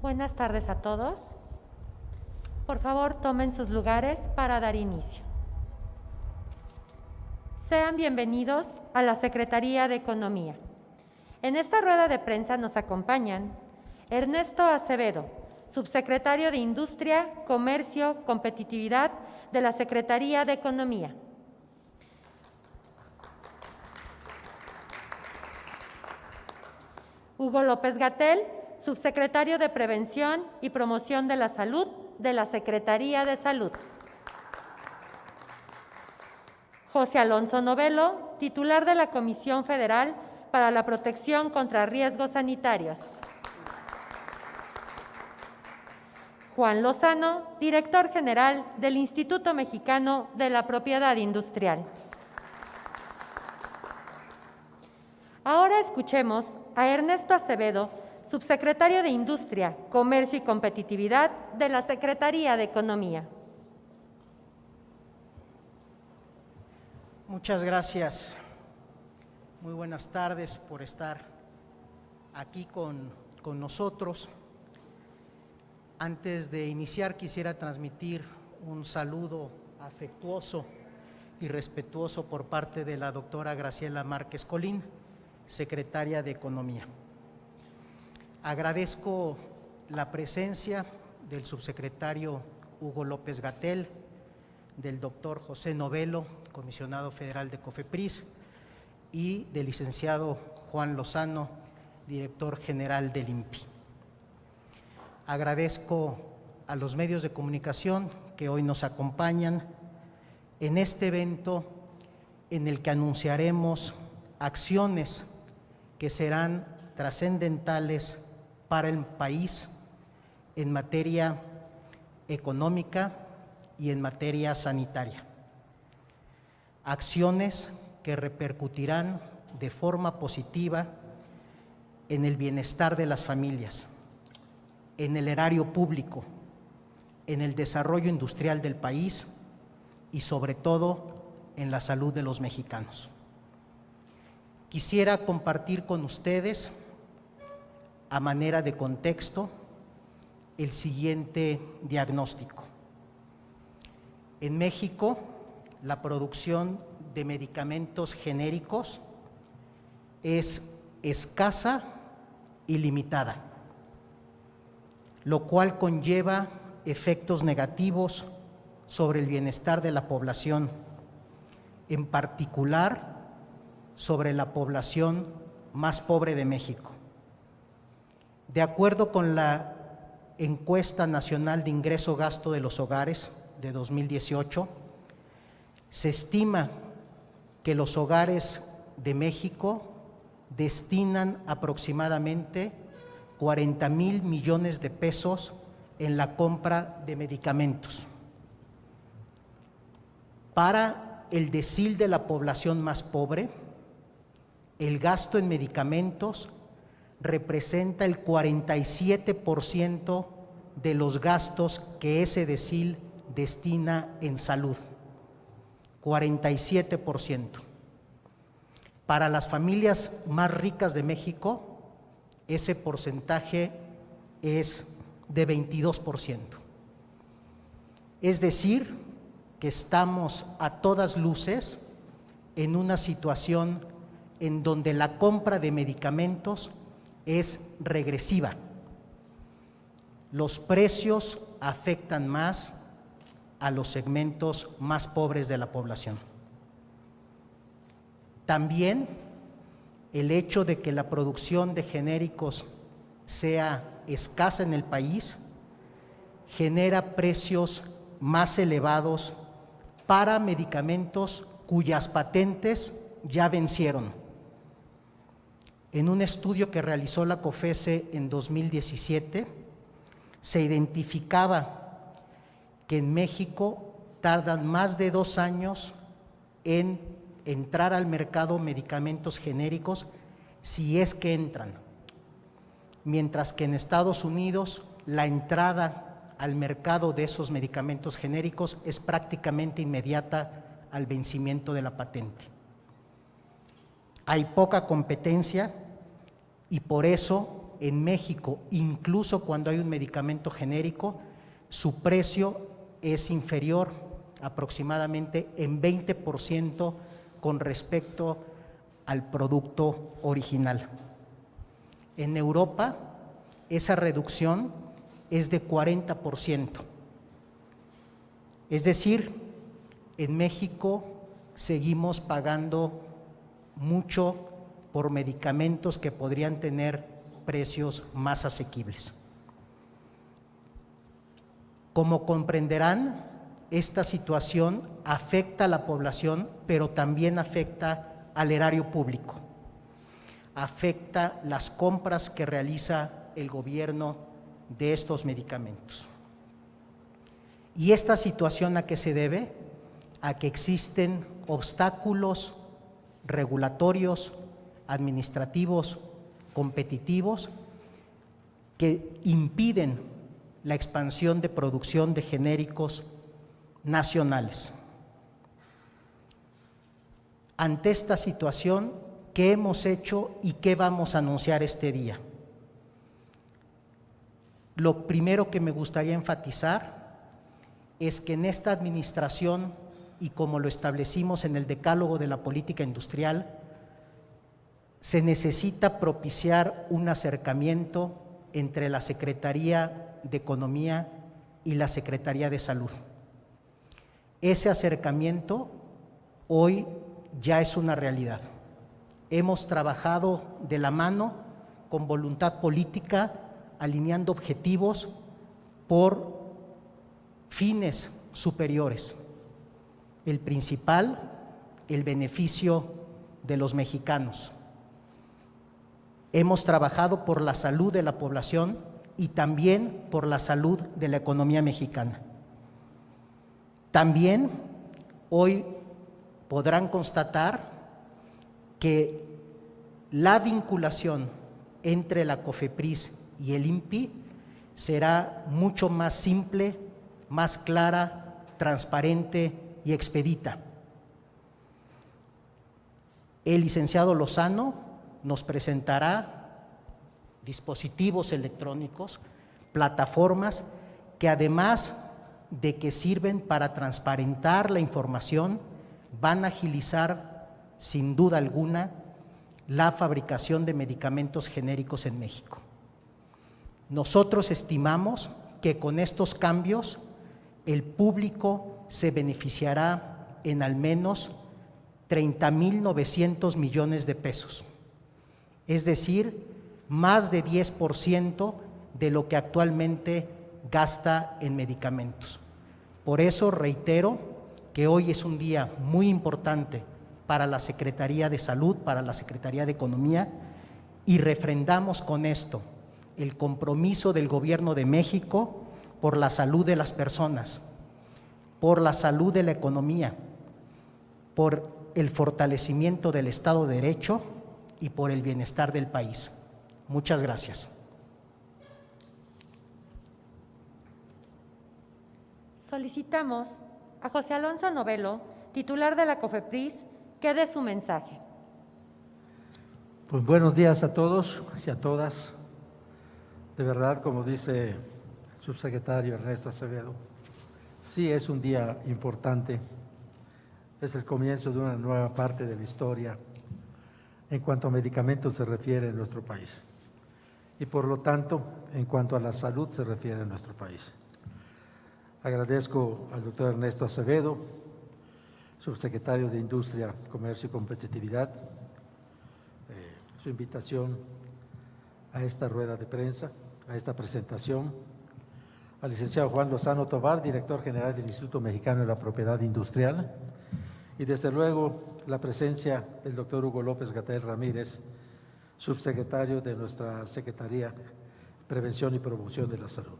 Buenas tardes a todos. Por favor, tomen sus lugares para dar inicio. Sean bienvenidos a la Secretaría de Economía. En esta rueda de prensa nos acompañan Ernesto Acevedo, subsecretario de Industria, Comercio, Competitividad de la Secretaría de Economía. Hugo López-Gatell, subsecretario de Prevención y Promoción de la Salud de la Secretaría de Salud. José Alonso Novelo, titular de la Comisión Federal para la Protección contra Riesgos Sanitarios. Juan Lozano, director general del Instituto Mexicano de la Propiedad Industrial. Ahora escuchemos a Ernesto Acevedo, subsecretario de Industria, Comercio y Competitividad de la Secretaría de Economía. Muchas gracias. Muy buenas tardes por estar aquí con nosotros. Antes de iniciar, quisiera transmitir un saludo afectuoso y respetuoso por parte de la doctora Graciela Márquez Colín, secretaria de Economía. Agradezco la presencia del subsecretario Hugo López-Gatell, del doctor José Novelo, comisionado federal de COFEPRIS, y del licenciado Juan Lozano, director general del INPI. Agradezco a los medios de comunicación que hoy nos acompañan en este evento en el que anunciaremos acciones que serán trascendentales para el país en materia económica y en materia sanitaria. Acciones que repercutirán de forma positiva en el bienestar de las familias, en el erario público, en el desarrollo industrial del país y sobre todo en la salud de los mexicanos. Quisiera compartir con ustedes, a manera de contexto, el siguiente diagnóstico. En México, la producción de medicamentos genéricos es escasa y limitada, lo cual conlleva efectos negativos sobre el bienestar de la población, en particular sobre la población más pobre de México. De acuerdo con la Encuesta Nacional de Ingreso-Gasto de los Hogares de 2018, se estima que los hogares de México destinan aproximadamente 40,000 millones de pesos en la compra de medicamentos. Para el decil de la población más pobre, el gasto en medicamentos representa el 47% de los gastos que ese decil destina en salud. 47%. Para las familias más ricas de México, ese porcentaje es de 22%. Es decir, que estamos a todas luces en una situación en donde la compra de medicamentos es regresiva. Los precios afectan más a los segmentos más pobres de la población. También el hecho de que la producción de genéricos sea escasa en el país genera precios más elevados para medicamentos cuyas patentes ya vencieron. En un estudio que realizó la COFESE en 2017, se identificaba que en México tardan más de 2 años en entrar al mercado medicamentos genéricos, si es que entran, mientras que en Estados Unidos la entrada al mercado de esos medicamentos genéricos es prácticamente inmediata al vencimiento de la patente. Hay poca competencia y por eso en México, incluso cuando hay un medicamento genérico, su precio es inferior aproximadamente en 20% con respecto al producto original. En Europa, esa reducción es de 40%. Es decir, en México seguimos pagando mucho por medicamentos que podrían tener precios más asequibles. Como comprenderán, esta situación afecta a la población, pero también afecta al erario público, afecta las compras que realiza el gobierno de estos medicamentos. ¿Y esta situación a qué se debe? A que existen obstáculos regulatorios, administrativos, competitivos, que impiden la expansión de producción de genéricos nacionales. Ante esta situación, ¿qué hemos hecho y qué vamos a anunciar este día? Lo primero que me gustaría enfatizar es que en esta administración, y como lo establecimos en el decálogo de la política industrial, se necesita propiciar un acercamiento entre la Secretaría de Economía y la Secretaría de Salud. Ese acercamiento hoy ya es una realidad. Hemos trabajado de la mano con voluntad política, alineando objetivos por fines superiores. El principal, el beneficio de los mexicanos. Hemos trabajado por la salud de la población y también por la salud de la economía mexicana. También hoy podrán constatar que la vinculación entre la COFEPRIS y el INPI será mucho más simple, más clara, transparente y expedita. El licenciado Lozano nos presentará dispositivos electrónicos, plataformas que además de que sirven para transparentar la información, van a agilizar sin duda alguna la fabricación de medicamentos genéricos en México. Nosotros estimamos que con estos cambios el público se beneficiará en al menos 30,900 millones de pesos, es decir, más de 10% de lo que actualmente gasta en medicamentos. Por eso reitero que hoy es un día muy importante para la Secretaría de Salud, para la Secretaría de Economía, y refrendamos con esto el compromiso del Gobierno de México por la salud de las personas, por la salud de la economía, por el fortalecimiento del Estado de Derecho y por el bienestar del país. Muchas gracias. Solicitamos a José Alonso Novelo, titular de la COFEPRIS, que dé su mensaje. Pues buenos días a todos y a todas. De verdad, como dice el subsecretario Ernesto Acevedo, sí es un día importante. Es el comienzo de una nueva parte de la historia en cuanto a medicamentos se refiere en nuestro país y por lo tanto en cuanto a la salud se refiere en nuestro país. Agradezco al doctor Ernesto Acevedo, subsecretario de Industria, Comercio y Competitividad, su invitación a esta rueda de prensa, a esta presentación, al licenciado Juan Lozano Tovar, director general del Instituto Mexicano de la Propiedad Industrial, y desde luego la presencia del doctor Hugo López-Gatell Ramírez, subsecretario de nuestra Secretaría de Prevención y Promoción de la Salud.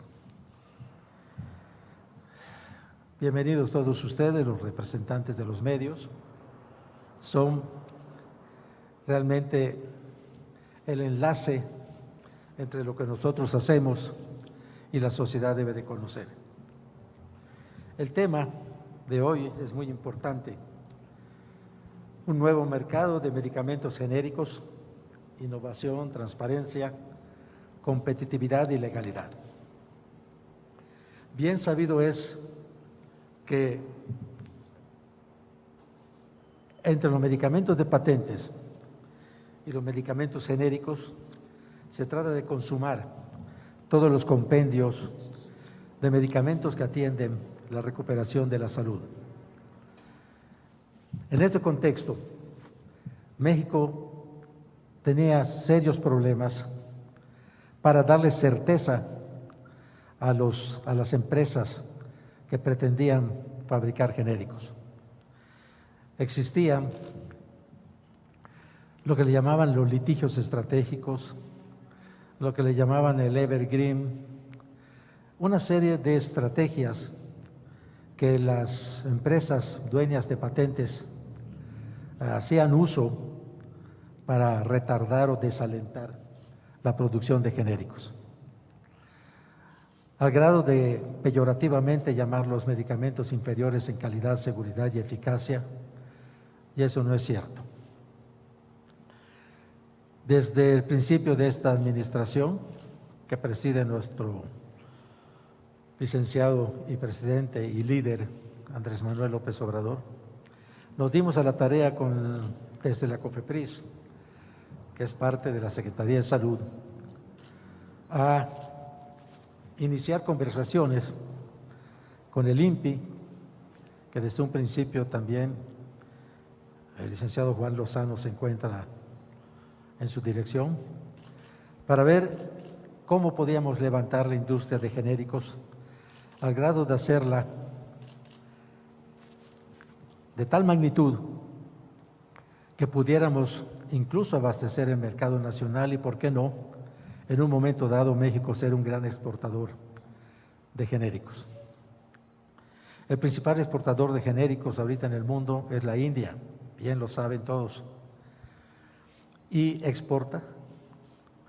Bienvenidos todos ustedes, los representantes de los medios. Son realmente el enlace entre lo que nosotros hacemos y la sociedad debe de conocer. El tema de hoy es muy importante. Un nuevo mercado de medicamentos genéricos, innovación, transparencia, competitividad y legalidad. Bien sabido es que entre los medicamentos de patentes y los medicamentos genéricos se trata de consumar todos los compendios de medicamentos que atienden la recuperación de la salud. En este contexto, México tenía serios problemas para darle certeza a las empresas que pretendían fabricar genéricos. Existían lo que le llamaban los litigios estratégicos, lo que le llamaban el evergreen, una serie de estrategias que las empresas dueñas de patentes hacían uso para retardar o desalentar la producción de genéricos, al grado de peyorativamente llamarlos medicamentos inferiores en calidad, seguridad y eficacia, y eso no es cierto. Desde el principio de esta administración, que preside nuestro licenciado y presidente y líder Andrés Manuel López Obrador, nos dimos a la tarea desde la COFEPRIS, que es parte de la Secretaría de Salud, a iniciar conversaciones con el INPI, que desde un principio también el licenciado Juan Lozano se encuentra en su dirección, para ver cómo podíamos levantar la industria de genéricos al grado de hacerla de tal magnitud que pudiéramos incluso abastecer el mercado nacional y, ¿por qué no?, en un momento dado México ser un gran exportador de genéricos. El principal exportador de genéricos ahorita en el mundo es la India, bien lo saben todos, y exporta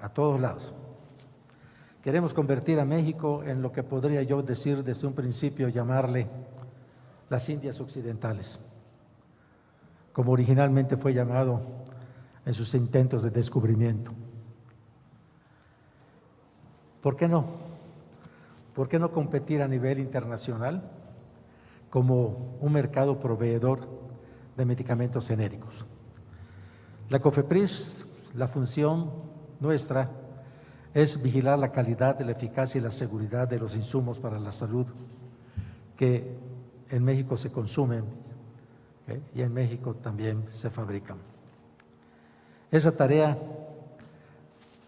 a todos lados. Queremos convertir a México en lo que podría yo decir desde un principio, llamarle las Indias Occidentales, como originalmente fue llamado en sus intentos de descubrimiento. ¿Por qué no? ¿Por qué no competir a nivel internacional como un mercado proveedor de medicamentos genéricos? La COFEPRIS, la función nuestra es vigilar la calidad, la eficacia y la seguridad de los insumos para la salud que en México se consumen, ¿okay?, y en México también se fabrican. Esa tarea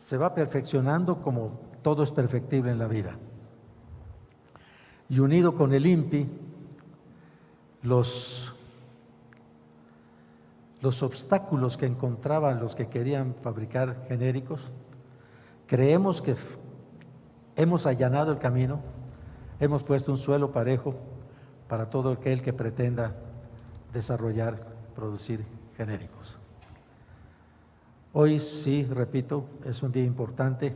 se va perfeccionando como todo es perfectible en la vida. Y unido con el INPI, los obstáculos que encontraban los que querían fabricar genéricos, creemos que hemos allanado el camino, hemos puesto un suelo parejo para todo aquel que pretenda desarrollar, producir genéricos. Hoy sí, repito, es un día importante,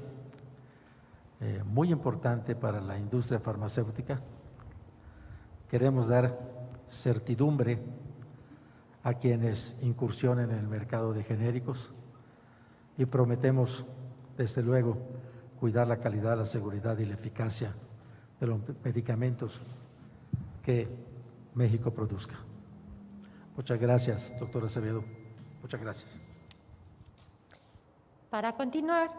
muy importante para la industria farmacéutica. Queremos dar certidumbre a quienes incursionen en el mercado de genéricos y prometemos, desde luego, cuidar la calidad, la seguridad y la eficacia de los medicamentos que México produzca. Muchas gracias, doctor Acevedo. Muchas gracias. Para continuar,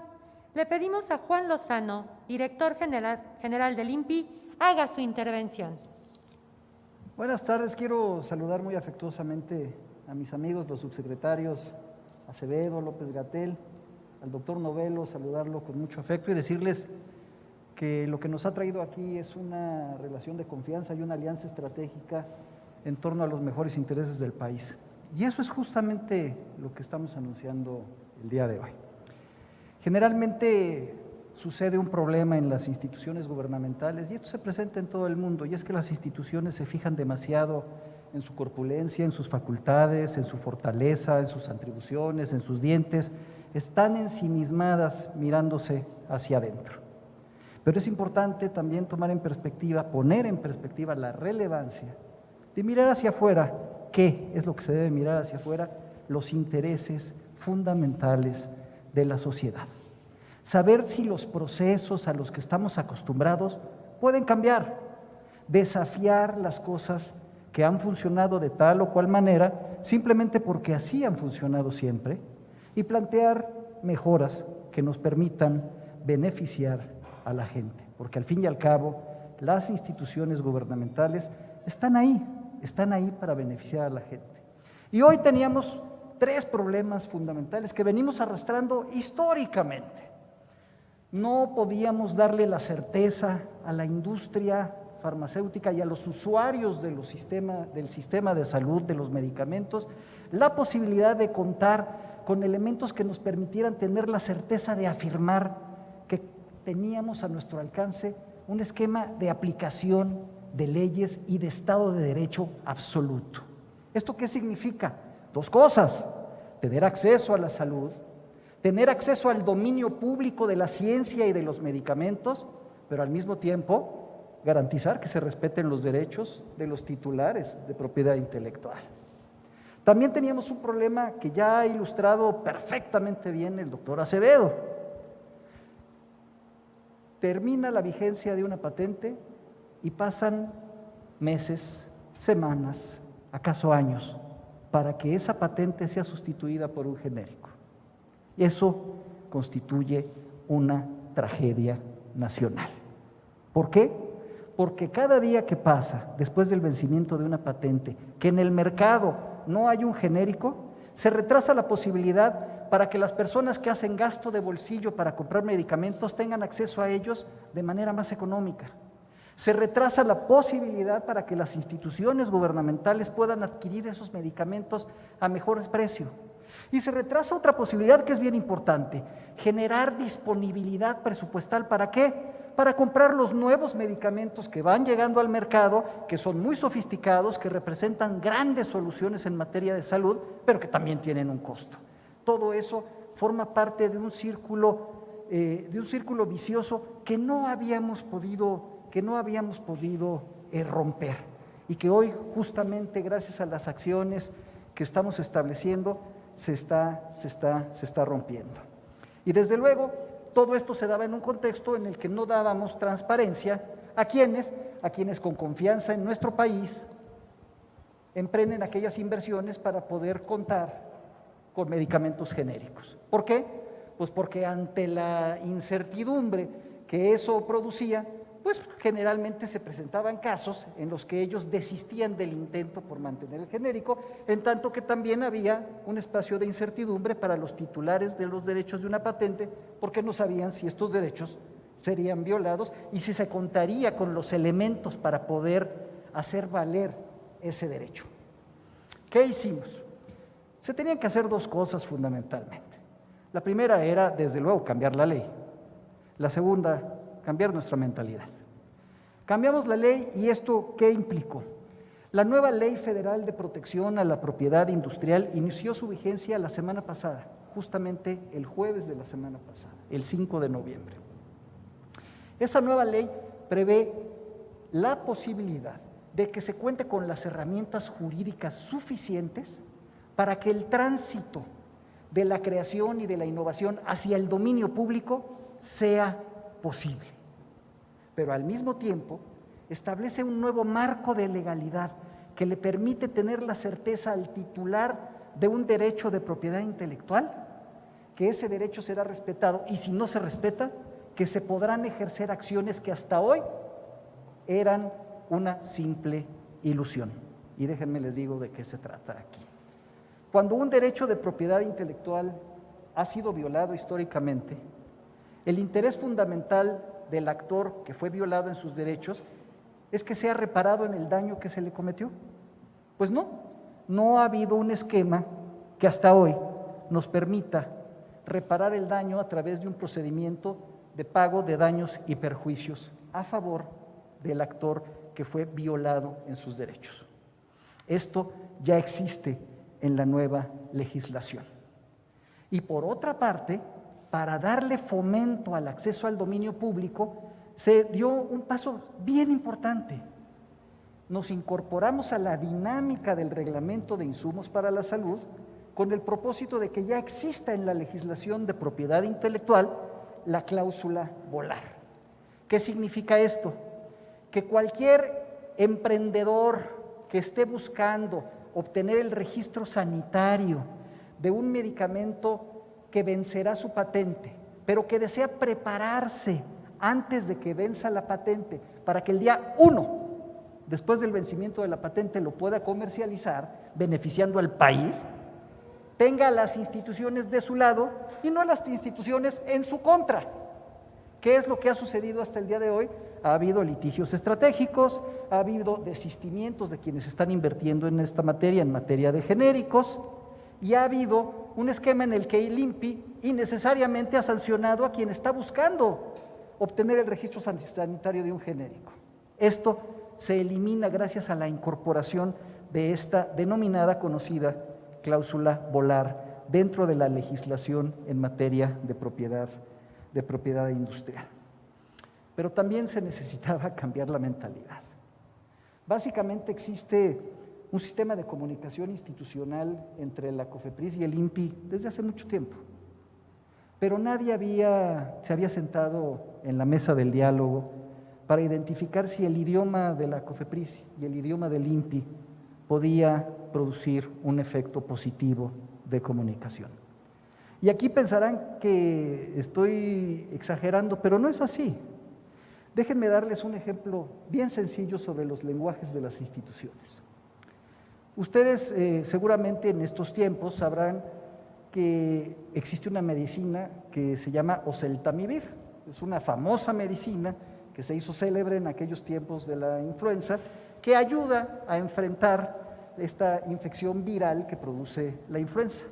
le pedimos a Juan Lozano, director general del INPI, haga su intervención. Buenas tardes, quiero saludar muy afectuosamente a mis amigos, los subsecretarios Acevedo, López-Gatell, al doctor Novelo, saludarlo con mucho afecto y decirles que lo que nos ha traído aquí es una relación de confianza y una alianza estratégica en torno a los mejores intereses del país. Y eso es justamente lo que estamos anunciando el día de hoy. Generalmente sucede un problema en las instituciones gubernamentales, y esto se presenta en todo el mundo, y es que las instituciones se fijan demasiado en su corpulencia, en sus facultades, en su fortaleza, en sus atribuciones, en sus dientes, están ensimismadas mirándose hacia adentro. Pero es importante también tomar en perspectiva, poner en perspectiva la relevancia de mirar hacia afuera. ¿Qué es lo que se debe mirar hacia afuera? Los intereses fundamentales de la sociedad. saber si los procesos a los que estamos acostumbrados pueden cambiar, desafiar las cosas que han funcionado de tal o cual manera, simplemente porque así han funcionado siempre, y plantear mejoras que nos permitan beneficiar a la gente, porque al fin y al cabo las instituciones gubernamentales están ahí para beneficiar a la gente. Y hoy teníamos 3 problemas fundamentales que venimos arrastrando históricamente. No podíamos darle la certeza a la industria farmacéutica y a los usuarios del sistema de salud, de los medicamentos, la posibilidad de contar con elementos que nos permitieran tener la certeza de afirmar que teníamos a nuestro alcance un esquema de aplicación de leyes y de Estado de Derecho absoluto. ¿Esto qué significa? 2 cosas: tener acceso a la salud, tener acceso al dominio público de la ciencia y de los medicamentos, pero al mismo tiempo garantizar que se respeten los derechos de los titulares de propiedad intelectual. También teníamos un problema que ya ha ilustrado perfectamente bien el doctor Acevedo. Termina la vigencia de una patente y pasan meses, semanas, acaso años, para que esa patente sea sustituida por un genérico. Eso constituye una tragedia nacional. ¿Por qué? Porque cada día que pasa después del vencimiento de una patente, que en el mercado no hay un genérico, se retrasa la posibilidad para que las personas que hacen gasto de bolsillo para comprar medicamentos tengan acceso a ellos de manera más económica. Se retrasa la posibilidad para que las instituciones gubernamentales puedan adquirir esos medicamentos a mejores precios. Y se retrasa otra posibilidad que es bien importante: generar disponibilidad presupuestal. ¿Para qué? Para comprar los nuevos medicamentos que van llegando al mercado, que son muy sofisticados, que representan grandes soluciones en materia de salud, pero que también tienen un costo. Todo eso forma parte de un círculo vicioso que no habíamos podido romper, y que hoy, justamente gracias a las acciones que estamos estableciendo, se está rompiendo. Y desde luego, todo esto se daba en un contexto en el que no dábamos transparencia a quienes con confianza en nuestro país emprenden aquellas inversiones para poder contar con medicamentos genéricos. ¿Por qué? Pues porque ante la incertidumbre que eso producía, pues generalmente se presentaban casos en los que ellos desistían del intento por mantener el genérico, en tanto que también había un espacio de incertidumbre para los titulares de los derechos de una patente, porque no sabían si estos derechos serían violados y si se contaría con los elementos para poder hacer valer ese derecho. ¿Qué hicimos? Se tenían que hacer 2 cosas fundamentalmente. La primera era, desde luego, cambiar la ley. La segunda, cambiar nuestra mentalidad. Cambiamos la ley, y ¿esto qué implicó? La nueva Ley Federal de Protección a la Propiedad Industrial inició su vigencia la semana pasada, justamente el jueves de la semana pasada, el 5 de noviembre. Esa nueva ley prevé la posibilidad de que se cuente con las herramientas jurídicas suficientes para que el tránsito de la creación y de la innovación hacia el dominio público sea posible. Pero al mismo tiempo establece un nuevo marco de legalidad que le permite tener la certeza al titular de un derecho de propiedad intelectual, que ese derecho será respetado, y si no se respeta, que se podrán ejercer acciones que hasta hoy eran una simple ilusión. Y déjenme les digo de qué se trata aquí. Cuando un derecho de propiedad intelectual ha sido violado históricamente, el interés fundamental del actor que fue violado en sus derechos es que sea reparado en el daño que se le cometió. Pues no ha habido un esquema que hasta hoy nos permita reparar el daño a través de un procedimiento de pago de daños y perjuicios a favor del actor que fue violado en sus derechos. Esto ya existe en la nueva legislación. Y por otra parte, para darle fomento al acceso al dominio público, se dio un paso bien importante. Nos incorporamos a la dinámica del Reglamento de Insumos para la Salud con el propósito de que ya exista en la legislación de propiedad intelectual la cláusula volar. ¿Qué significa esto? Que cualquier emprendedor que esté buscando obtener el registro sanitario de un medicamento que vencerá su patente, pero que desea prepararse antes de que venza la patente para que el día 1, después del vencimiento de la patente, lo pueda comercializar, beneficiando al país, tenga a las instituciones de su lado y no a las instituciones en su contra. ¿Qué es lo que ha sucedido hasta el día de hoy? Ha habido litigios estratégicos, ha habido desistimientos de quienes están invirtiendo en esta materia, en materia de genéricos, y ha habido un esquema en el que el INPI innecesariamente ha sancionado a quien está buscando obtener el registro sanitario de un genérico. Esto se elimina gracias a la incorporación de esta denominada, conocida cláusula volar dentro de la legislación en materia de propiedad industrial. Pero también se necesitaba cambiar la mentalidad. Básicamente existe un sistema de comunicación institucional entre la COFEPRIS y el INPI desde hace mucho tiempo, pero nadie se había sentado en la mesa del diálogo para identificar si el idioma de la COFEPRIS y el idioma del INPI podía producir un efecto positivo de comunicación. Y aquí pensarán que estoy exagerando, pero no es así. Déjenme darles un ejemplo bien sencillo sobre los lenguajes de las instituciones. Ustedes seguramente en estos tiempos sabrán que existe una medicina que se llama oseltamivir. Es una famosa medicina que se hizo célebre en aquellos tiempos de la influenza, que ayuda a enfrentar esta infección viral que produce la influenza.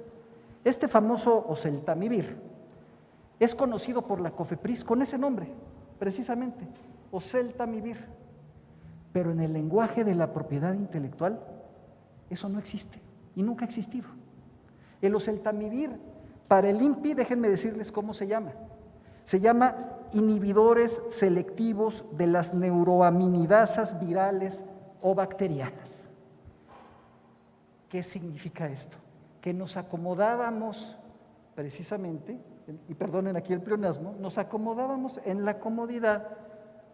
Este famoso oseltamivir es conocido por la COFEPRIS con ese nombre, precisamente, oseltamivir. Pero en el lenguaje de la propiedad intelectual, eso no existe y nunca ha existido. El oseltamivir, para el INPI, déjenme decirles cómo se llama. Se llama inhibidores selectivos de las neuroaminidasas virales o bacterianas. ¿Qué significa esto? Que nos acomodábamos precisamente, y perdonen aquí el pleonasmo, nos acomodábamos en la comodidad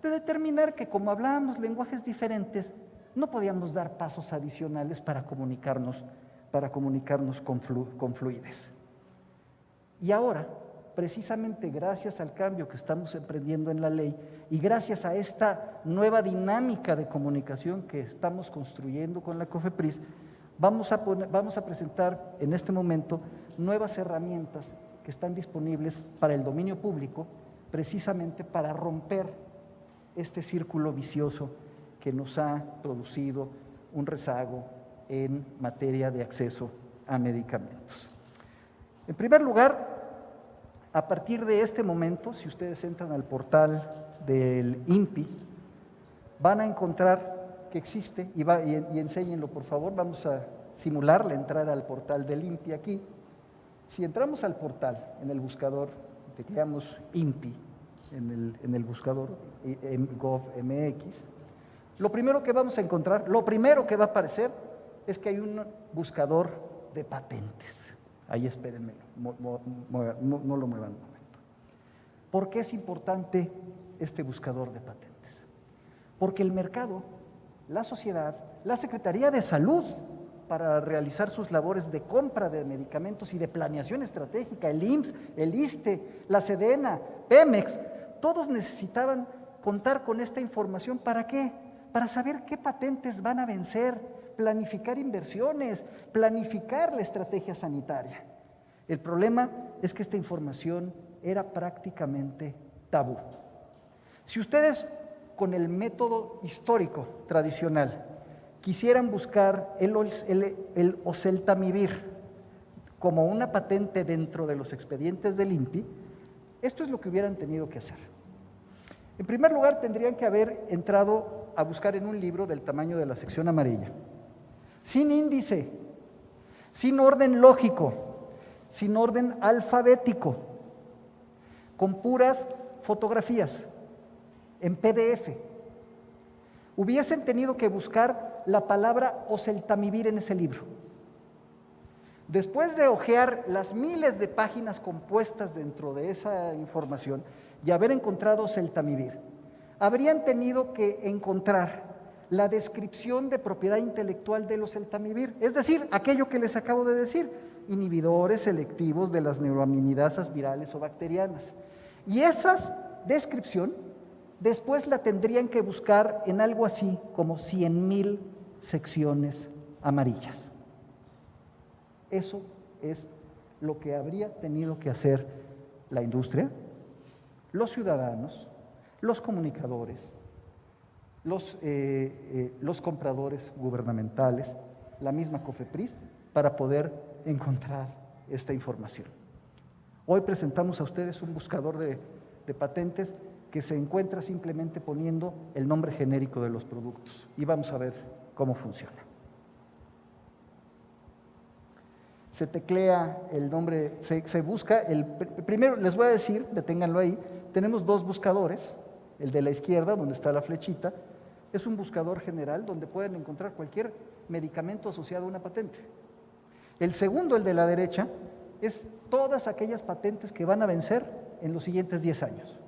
de determinar que como hablábamos lenguajes diferentes, no podíamos dar pasos adicionales para comunicarnos con fluidez. Y ahora, precisamente gracias al cambio que estamos emprendiendo en la ley y gracias a esta nueva dinámica de comunicación que estamos construyendo con la COFEPRIS, vamos a presentar en este momento nuevas herramientas que están disponibles para el dominio público, precisamente para romper este círculo vicioso que nos ha producido un rezago en materia de acceso a medicamentos. En primer lugar, a partir de este momento, si ustedes entran al portal del INPI, van a encontrar que existe, y enséñenlo por favor, vamos a simular la entrada al portal del INPI aquí. Si entramos al portal, en el buscador, tecleamos INPI en el buscador gov.mx, lo primero que vamos a encontrar, lo primero que va a aparecer es que hay un buscador de patentes. Ahí espérenme, no lo muevan un momento. ¿Por qué es importante este buscador de patentes? Porque el mercado, la sociedad, la Secretaría de Salud, para realizar sus labores de compra de medicamentos y de planeación estratégica, el IMSS, el ISSSTE, la SEDENA, Pemex, todos necesitaban contar con esta información. ¿Para qué? Para saber qué patentes van a vencer, planificar inversiones, planificar la estrategia sanitaria. El problema es que esta información era prácticamente tabú. Si ustedes con el método histórico tradicional quisieran buscar el oseltamivir como una patente dentro de los expedientes del INPI, esto es lo que hubieran tenido que hacer. En primer lugar, tendrían que haber entrado a buscar en un libro del tamaño de la sección amarilla, sin índice, sin orden lógico, sin orden alfabético, con puras fotografías en PDF. Hubiesen tenido que buscar la palabra oseltamivir en ese libro. Después de hojear las miles de páginas compuestas dentro de esa información y haber encontrado Celtamivir, habrían tenido que encontrar la descripción de propiedad intelectual de los Celtamivir, es decir, aquello que les acabo de decir, inhibidores selectivos de las neuroaminidasas virales o bacterianas. Y esa descripción después la tendrían que buscar en algo así como 100,000 secciones amarillas. Eso es lo que habría tenido que hacer la industria, los ciudadanos, los comunicadores, los compradores gubernamentales, la misma COFEPRIS, para poder encontrar esta información. Hoy presentamos a ustedes un buscador de patentes que se encuentra simplemente poniendo el nombre genérico de los productos y vamos a ver cómo funciona. Se teclea el nombre, se busca, primero les voy a decir, deténganlo ahí, tenemos dos buscadores, el de la izquierda donde está la flechita, es un buscador general donde pueden encontrar cualquier medicamento asociado a una patente. El segundo, el de la derecha, es todas aquellas patentes que van a vencer en los siguientes 10 años,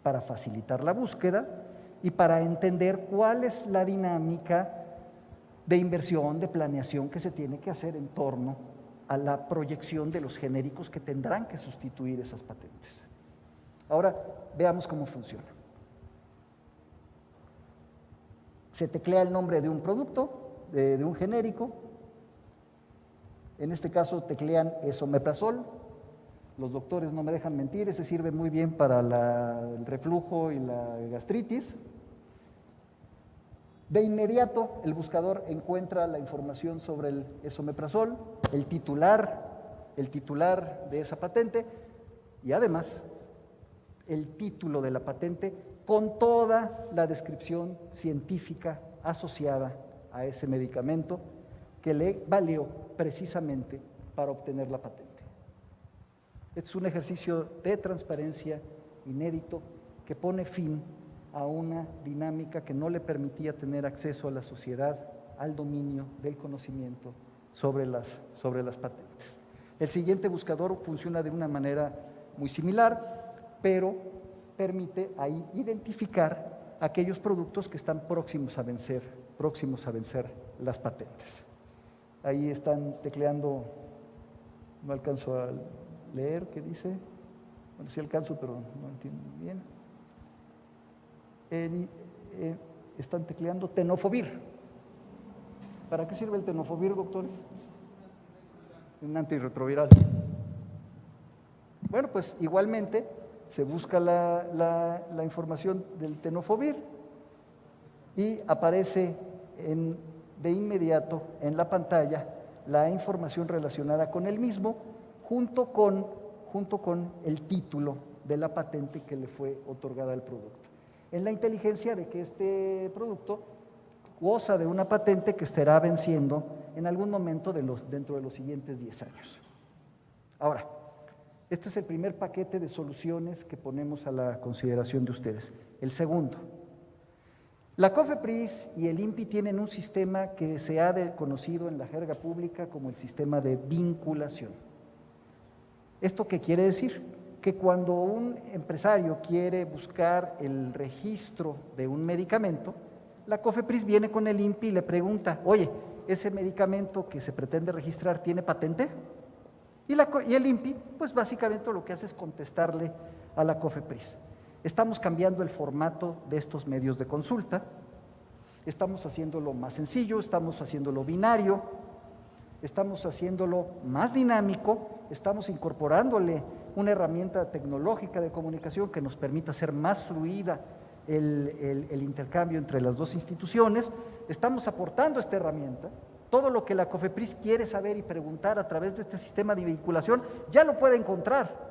para facilitar la búsqueda y para entender cuál es la dinámica de inversión, de planeación que se tiene que hacer en torno a la proyección de los genéricos que tendrán que sustituir esas patentes. Ahora, veamos cómo funciona. Se teclea el nombre de un producto, de un genérico. En este caso teclean esomeprazol. Los doctores no me dejan mentir, ese sirve muy bien para el reflujo y la gastritis. De inmediato, el buscador encuentra la información sobre el esomeprazol, el titular de esa patente y además el título de la patente con toda la descripción científica asociada a ese medicamento que le valió precisamente para obtener la patente. Es un ejercicio de transparencia inédito que pone fin a una dinámica que no le permitía tener acceso a la sociedad al dominio del conocimiento sobre las patentes. El siguiente buscador funciona de una manera muy similar, pero permite ahí identificar aquellos productos que están próximos a vencer las patentes. Ahí están tecleando, no alcanzo a leer qué dice, bueno, sí alcanzo, pero no entiendo bien. Están tecleando tenofovir. ¿Para qué sirve el tenofovir, doctores? Un antirretroviral. Bueno, pues igualmente se busca la información del tenofovir y aparece de inmediato en la pantalla la información relacionada con el mismo junto con el título de la patente que le fue otorgada al producto. En la inteligencia de que este producto goza de una patente que estará venciendo en algún momento dentro de los siguientes 10 años. Ahora, este es el primer paquete de soluciones que ponemos a la consideración de ustedes. El segundo, la COFEPRIS y el INPI tienen un sistema que se ha conocido en la jerga pública como el sistema de vinculación. ¿Esto qué quiere decir? Que cuando un empresario quiere buscar el registro de un medicamento, la COFEPRIS viene con el INPI y le pregunta, oye, ¿ese medicamento que se pretende registrar tiene patente? Y el INPI, pues básicamente lo que hace es contestarle a la COFEPRIS. Estamos cambiando el formato de estos medios de consulta, estamos haciéndolo más sencillo, estamos haciéndolo binario, estamos haciéndolo más dinámico, estamos incorporándole una herramienta tecnológica de comunicación que nos permita hacer más fluida el intercambio entre las dos instituciones. Estamos aportando esta herramienta. Todo lo que la COFEPRIS quiere saber y preguntar a través de este sistema de vinculación ya lo puede encontrar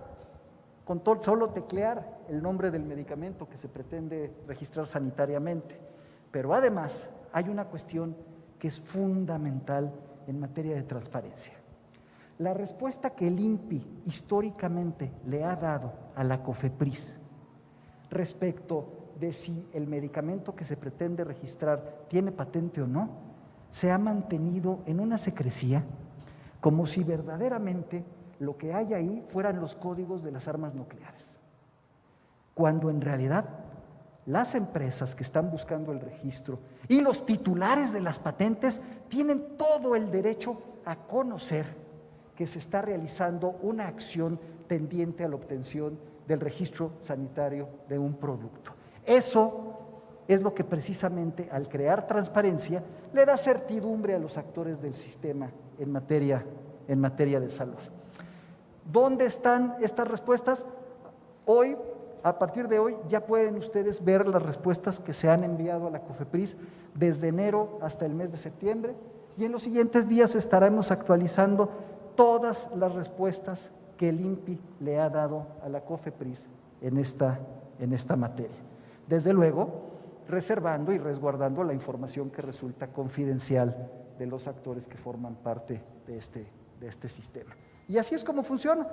con solo teclear el nombre del medicamento que se pretende registrar sanitariamente. Pero además hay una cuestión que es fundamental en materia de transparencia. La respuesta que el INPI históricamente le ha dado a la COFEPRIS respecto de si el medicamento que se pretende registrar tiene patente o no, se ha mantenido en una secrecía como si verdaderamente lo que hay ahí fueran los códigos de las armas nucleares, cuando en realidad las empresas que están buscando el registro y los titulares de las patentes tienen todo el derecho a conocer que se está realizando una acción tendiente a la obtención del registro sanitario de un producto. Eso es lo que precisamente al crear transparencia le da certidumbre a los actores del sistema en materia de salud. ¿Dónde están estas respuestas? Hoy, a partir de hoy, ya pueden ustedes ver las respuestas que se han enviado a la COFEPRIS desde enero hasta el mes de septiembre, y en los siguientes días estaremos actualizando todas las respuestas que el INPI le ha dado a la COFEPRIS en esta materia. Desde luego, reservando y resguardando la información que resulta confidencial de los actores que forman parte de este sistema. Y así es como funciona.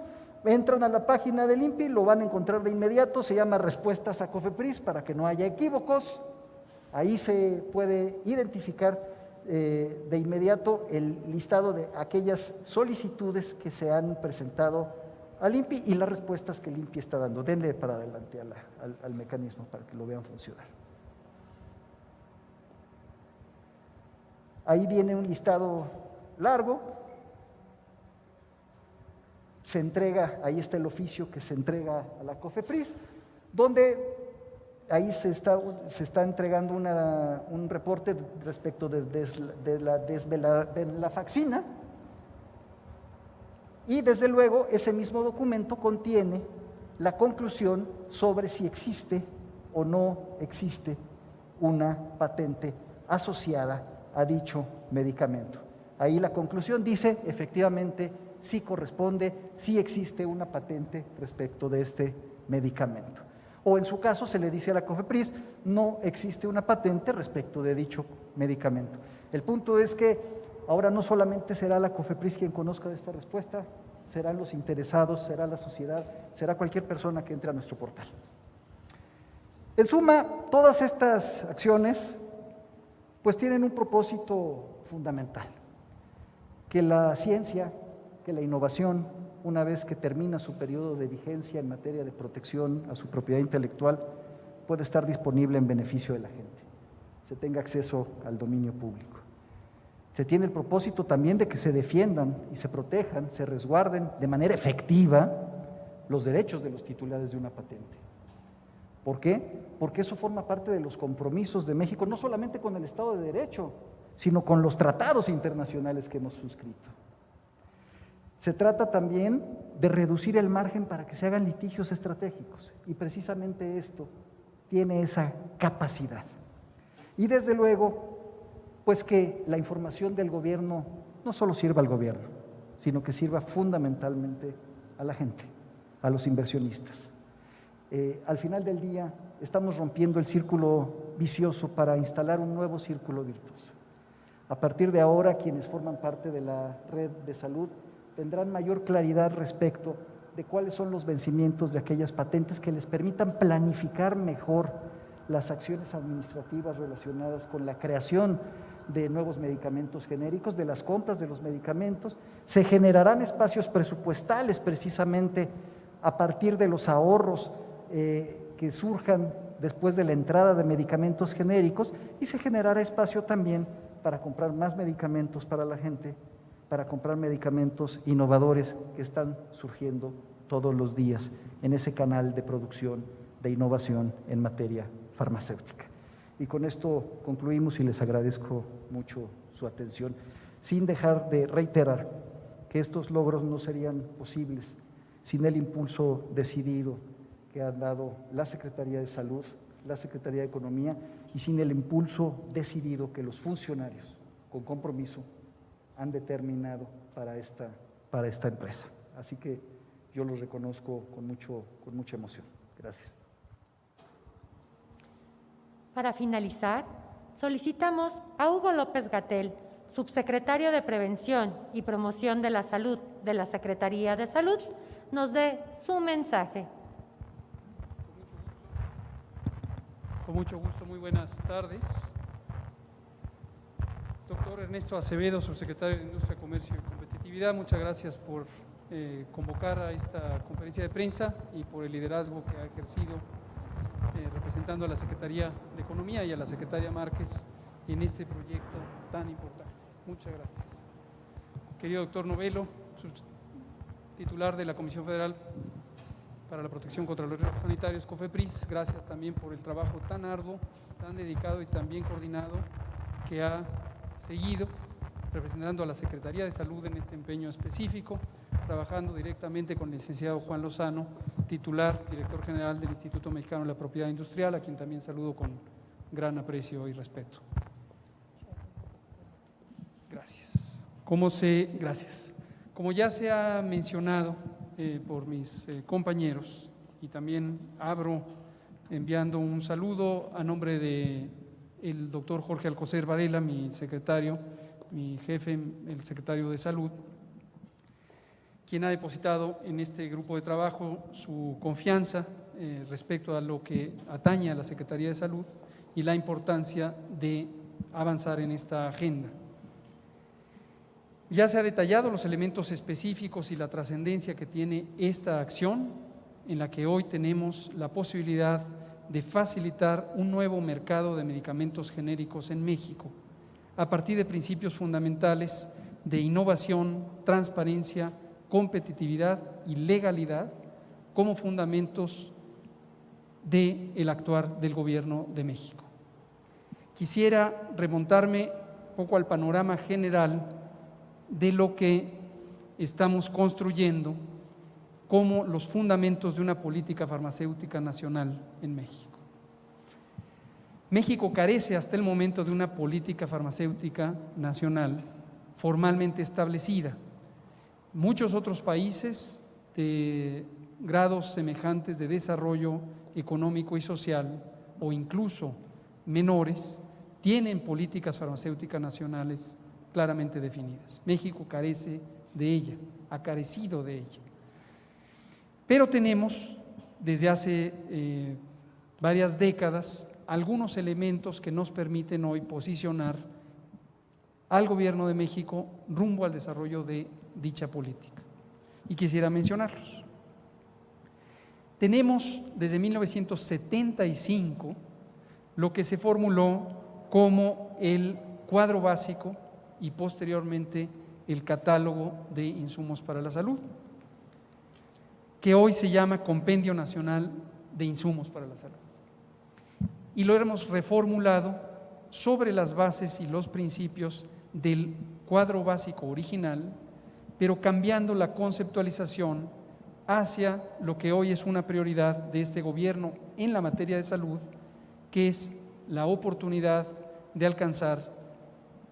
Entran a la página del INPI, lo van a encontrar de inmediato, se llama Respuestas a COFEPRIS para que no haya equívocos. Ahí se puede identificar de inmediato el listado de aquellas solicitudes que se han presentado al INPI y las respuestas que el INPI está dando. Denle para adelante al mecanismo para que lo vean funcionar. Ahí viene un listado largo, se entrega, ahí está el oficio que se entrega a la COFEPRIS, donde ahí se está entregando un reporte respecto de la desvenlafaxina, y desde luego ese mismo documento contiene la conclusión sobre si existe o no existe una patente asociada a dicho medicamento. Ahí la conclusión dice, efectivamente, sí corresponde, sí existe una patente respecto de este medicamento. O en su caso se le dice a la COFEPRIS, no existe una patente respecto de dicho medicamento. El punto es que ahora no solamente será la COFEPRIS quien conozca de esta respuesta, serán los interesados, será la sociedad, será cualquier persona que entre a nuestro portal. En suma, todas estas acciones pues tienen un propósito fundamental, que la ciencia, que la innovación, una vez que termina su periodo de vigencia en materia de protección a su propiedad intelectual, puede estar disponible en beneficio de la gente, se tenga acceso al dominio público. Se tiene el propósito también de que se defiendan y se protejan, se resguarden de manera efectiva los derechos de los titulares de una patente. ¿Por qué? Porque eso forma parte de los compromisos de México, no solamente con el Estado de Derecho, sino con los tratados internacionales que hemos suscrito. Se trata también de reducir el margen para que se hagan litigios estratégicos, y precisamente esto tiene esa capacidad. Y desde luego, pues que la información del gobierno no solo sirva al gobierno, sino que sirva fundamentalmente a la gente, a los inversionistas. Al final del día estamos rompiendo el círculo vicioso para instalar un nuevo círculo virtuoso. A partir de ahora, quienes forman parte de la red de salud tendrán mayor claridad respecto de cuáles son los vencimientos de aquellas patentes que les permitan planificar mejor las acciones administrativas relacionadas con la creación de nuevos medicamentos genéricos, de las compras de los medicamentos. Se generarán espacios presupuestales precisamente a partir de los ahorros que surjan después de la entrada de medicamentos genéricos, y se generará espacio también para comprar más medicamentos para la gente, para comprar medicamentos innovadores que están surgiendo todos los días en ese canal de producción de innovación en materia farmacéutica. Y con esto concluimos y les agradezco mucho su atención, sin dejar de reiterar que estos logros no serían posibles sin el impulso decidido que han dado la Secretaría de Salud, la Secretaría de Economía, y sin el impulso decidido que los funcionarios, con compromiso, han determinado para esta empresa. Así que yo los reconozco con mucha emoción. Gracias. Para finalizar, solicitamos a Hugo López-Gatell, subsecretario de Prevención y Promoción de la Salud de la Secretaría de Salud, nos dé su mensaje. Con mucho gusto, muy buenas tardes. Doctor Ernesto Acevedo, subsecretario de Industria, Comercio y Competitividad. receptividad, muchas gracias por convocar a esta conferencia de prensa y por el liderazgo que ha ejercido representando a la Secretaría de Economía y a la Secretaria Márquez en este proyecto tan importante. Muchas gracias. Querido doctor Novelo, titular de la Comisión Federal para la Protección contra los Riesgos Sanitarios, COFEPRIS, gracias también por el trabajo tan arduo, tan dedicado y tan bien coordinado que ha seguido representando a la Secretaría de Salud en este empeño específico, trabajando directamente con el licenciado Juan Lozano, titular, director general del Instituto Mexicano de la Propiedad Industrial, a quien también saludo con gran aprecio y respeto. Gracias. Gracias. Como ya se ha mencionado por mis compañeros, y también abro enviando un saludo a nombre del doctor Jorge Alcocer Varela, mi secretario, mi jefe, el secretario de Salud, quien ha depositado en este grupo de trabajo su confianza respecto a lo que atañe a la Secretaría de Salud y la importancia de avanzar en esta agenda. Ya se ha detallado los elementos específicos y la trascendencia que tiene esta acción, en la que hoy tenemos la posibilidad de facilitar un nuevo mercado de medicamentos genéricos en México, a partir de principios fundamentales de innovación, transparencia, competitividad y legalidad como fundamentos del actuar del Gobierno de México. Quisiera remontarme un poco al panorama general de lo que estamos construyendo como los fundamentos de una política farmacéutica nacional en México. México carece hasta el momento de una política farmacéutica nacional formalmente establecida. Muchos otros países de grados semejantes de desarrollo económico y social, o incluso menores, tienen políticas farmacéuticas nacionales claramente definidas. México carece de ella, ha carecido de ella. Pero tenemos desde hace varias décadas algunos elementos que nos permiten hoy posicionar al Gobierno de México rumbo al desarrollo de dicha política. Y quisiera mencionarlos. Tenemos desde 1975 lo que se formuló como el cuadro básico y posteriormente el catálogo de insumos para la salud, que hoy se llama Compendio Nacional de Insumos para la Salud. Y lo hemos reformulado sobre las bases y los principios del cuadro básico original, pero cambiando la conceptualización hacia lo que hoy es una prioridad de este gobierno en la materia de salud, que es la oportunidad de alcanzar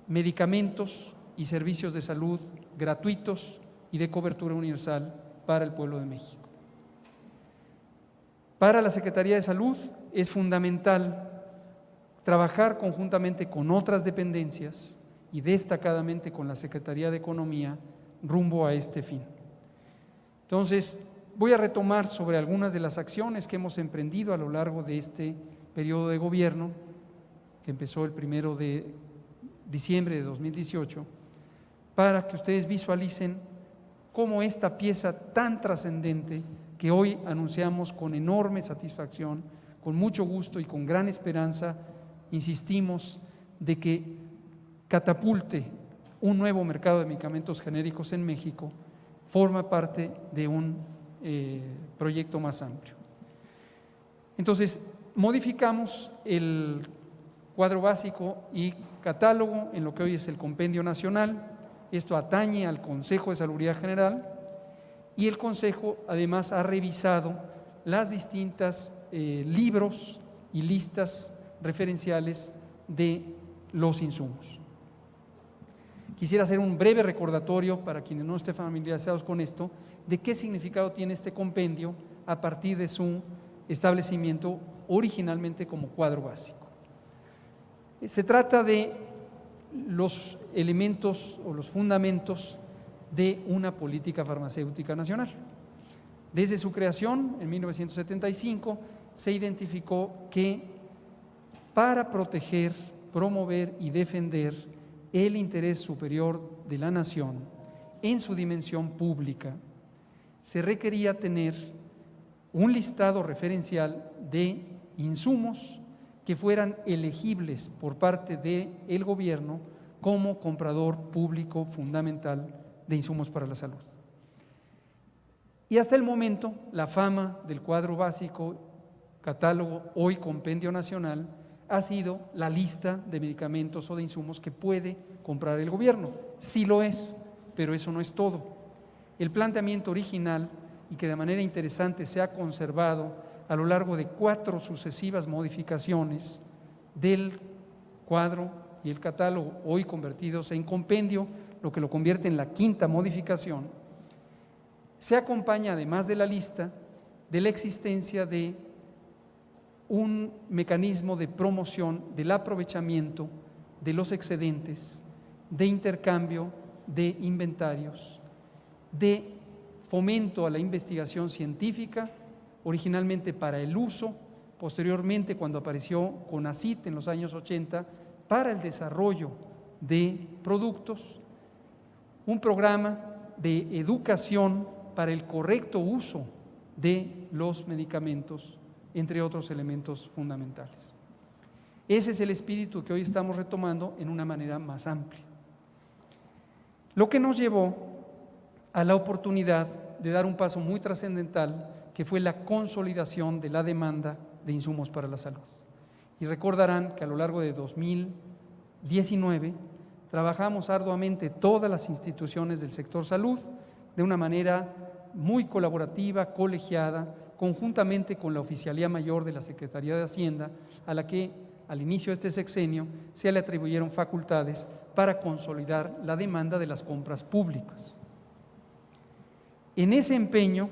medicamentos y servicios de salud gratuitos y de cobertura universal para el pueblo de México. Para la Secretaría de Salud es fundamental trabajar conjuntamente con otras dependencias y destacadamente con la Secretaría de Economía rumbo a este fin. Entonces, voy a retomar sobre algunas de las acciones que hemos emprendido a lo largo de este periodo de gobierno, que empezó el 1 de diciembre de 2018, para que ustedes visualicen cómo esta pieza tan trascendente que hoy anunciamos con enorme satisfacción, con mucho gusto y con gran esperanza, insistimos de que catapulte un nuevo mercado de medicamentos genéricos en México, forma parte de un proyecto más amplio. Entonces, modificamos el cuadro básico y catálogo en lo que hoy es el Compendio Nacional. Esto atañe al Consejo de Salubridad General y el Consejo además ha revisado las distintas libros y listas referenciales de los insumos. Quisiera hacer un breve recordatorio para quienes no estén familiarizados con esto, de qué significado tiene este compendio a partir de su establecimiento originalmente como cuadro básico. Se trata de los elementos o los fundamentos de una política farmacéutica nacional. Desde su creación, en 1975, se identificó que para proteger, promover y defender el interés superior de la nación en su dimensión pública, se requería tener un listado referencial de insumos que fueran elegibles por parte del gobierno como comprador público fundamental de insumos para la salud. Y hasta el momento, la fama del cuadro básico, catálogo, hoy compendio nacional, ha sido la lista de medicamentos o de insumos que puede comprar el gobierno. Sí lo es, pero eso no es todo. El planteamiento original, y que de manera interesante se ha conservado a lo largo de 4 sucesivas modificaciones del cuadro y el catálogo, hoy convertidos en compendio, lo que lo convierte en la 5ª modificación, se acompaña, además de la lista, de la existencia de un mecanismo de promoción del aprovechamiento de los excedentes, de intercambio de inventarios, de fomento a la investigación científica, originalmente para el uso, posteriormente cuando apareció CONACYT en los años 80, para el desarrollo de productos, un programa de educación para el correcto uso de los medicamentos, entre otros elementos fundamentales. Ese es el espíritu que hoy estamos retomando en una manera más amplia. Lo que nos llevó a la oportunidad de dar un paso muy trascendental, que fue la consolidación de la demanda de insumos para la salud. Y recordarán que a lo largo de 2019 trabajamos arduamente todas las instituciones del sector salud de una manera muy colaborativa, colegiada, conjuntamente con la Oficialía Mayor de la Secretaría de Hacienda, a la que al inicio de este sexenio se le atribuyeron facultades para consolidar la demanda de las compras públicas. En ese empeño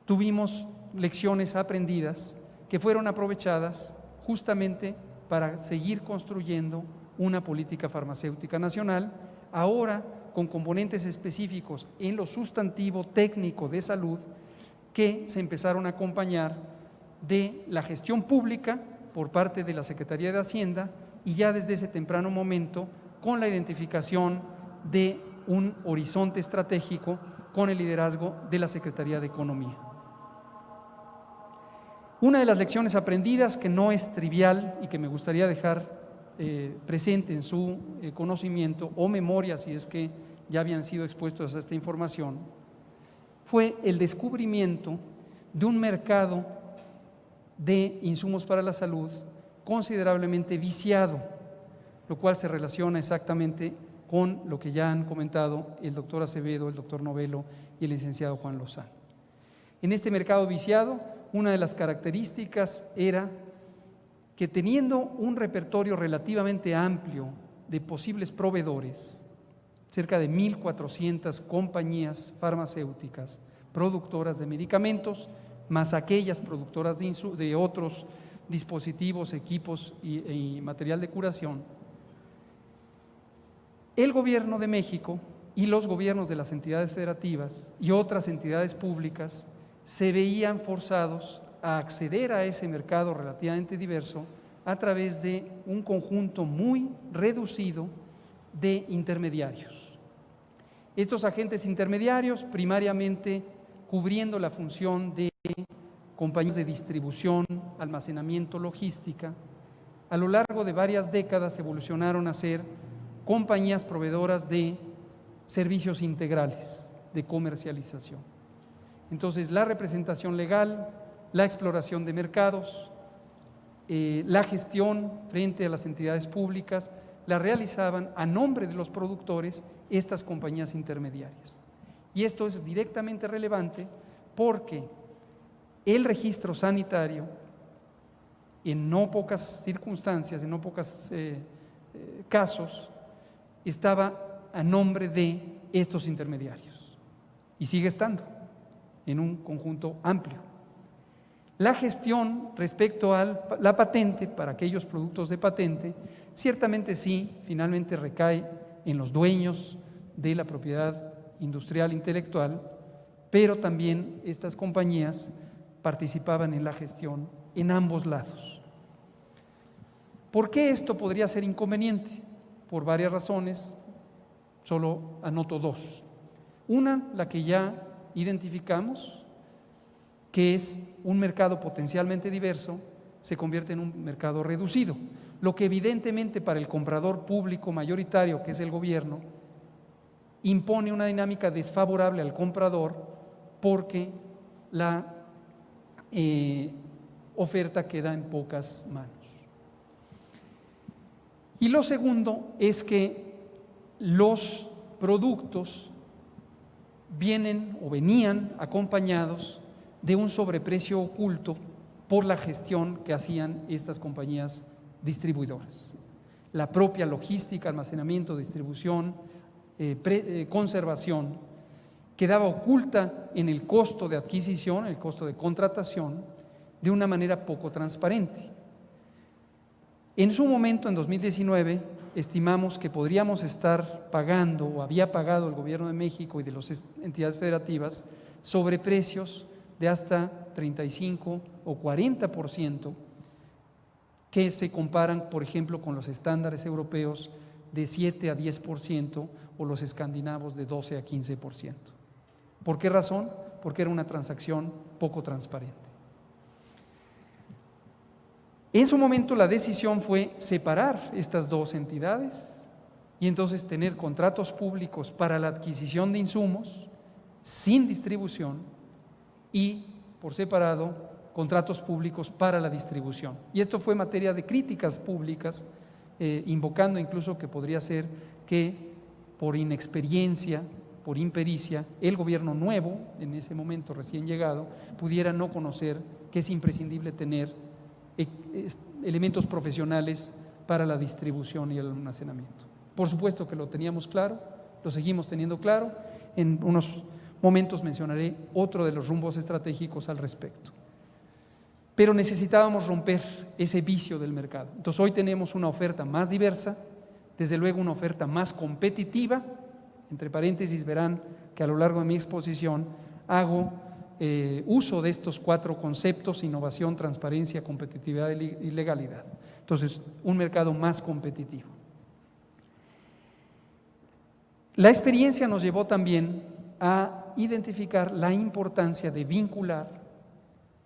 tuvimos lecciones aprendidas que fueron aprovechadas justamente para seguir construyendo una política farmacéutica nacional, ahora con componentes específicos en lo sustantivo técnico de salud que se empezaron a acompañar de la gestión pública por parte de la Secretaría de Hacienda y ya desde ese temprano momento con la identificación de un horizonte estratégico con el liderazgo de la Secretaría de Economía. Una de las lecciones aprendidas, que no es trivial y que me gustaría dejar presente en su conocimiento o memoria, si es que ya habían sido expuestos a esta información, fue el descubrimiento de un mercado de insumos para la salud considerablemente viciado, lo cual se relaciona exactamente con lo que ya han comentado el doctor Acevedo, el doctor Novelo y el licenciado Juan Lozano. En este mercado viciado, una de las características era que teniendo un repertorio relativamente amplio de posibles proveedores, cerca de 1.400 compañías farmacéuticas productoras de medicamentos, más aquellas productoras de otros dispositivos, equipos y material de curación, el Gobierno de México y los gobiernos de las entidades federativas y otras entidades públicas se veían forzados a acceder a ese mercado relativamente diverso a través de un conjunto muy reducido de intermediarios. Estos agentes intermediarios, primariamente cubriendo la función de compañías de distribución, almacenamiento, logística, a lo largo de varias décadas evolucionaron a ser compañías proveedoras de servicios integrales de comercialización. Entonces, la representación legal, la exploración de mercados, la gestión frente a las entidades públicas, la realizaban a nombre de los productores estas compañías intermediarias. Y esto es directamente relevante porque el registro sanitario, en no pocas circunstancias, en no pocos casos, estaba a nombre de estos intermediarios y sigue estando en un conjunto amplio. La gestión respecto a la patente, para aquellos productos de patente, ciertamente sí, finalmente recae en los dueños de la propiedad industrial intelectual, pero también estas compañías participaban en la gestión en ambos lados. ¿Por qué esto podría ser inconveniente? Por varias razones Solo anoto dos. Una, la que ya identificamos, que es un mercado potencialmente diverso, se convierte en un mercado reducido, lo que evidentemente para el comprador público mayoritario, que es el gobierno, impone una dinámica desfavorable al comprador porque la oferta queda en pocas manos. Y lo segundo es que los productos vienen o venían acompañados de un sobreprecio oculto por la gestión que hacían estas compañías distribuidoras. La propia logística, almacenamiento, distribución, conservación, quedaba oculta en el costo de adquisición, el costo de contratación, de una manera poco transparente. En su momento, en 2019, estimamos que podríamos estar pagando, o había pagado el Gobierno de México y de las entidades federativas, sobreprecios de hasta 35 o 40%, que se comparan, por ejemplo, con los estándares europeos de 7 a 10% o los escandinavos de 12 a 15%. ¿Por qué razón? Porque era una transacción poco transparente. En su momento la decisión fue separar estas dos entidades y entonces tener contratos públicos para la adquisición de insumos sin distribución y, por separado, contratos públicos para la distribución. Y esto fue materia de críticas públicas, invocando incluso que podría ser que por inexperiencia, por impericia, el gobierno nuevo, en ese momento recién llegado, pudiera no conocer que es imprescindible tener elementos profesionales para la distribución y el almacenamiento. Por supuesto que lo teníamos claro, lo seguimos teniendo claro. En unos momentos mencionaré otro de los rumbos estratégicos al respecto. Pero necesitábamos romper ese vicio del mercado. Entonces hoy tenemos una oferta más diversa, desde luego una oferta más competitiva. Entre paréntesis verán que a lo largo de mi exposición hago uso de estos 4 conceptos: innovación, transparencia, competitividad y legalidad. Entonces, un mercado más competitivo. La experiencia nos llevó también a identificar la importancia de vincular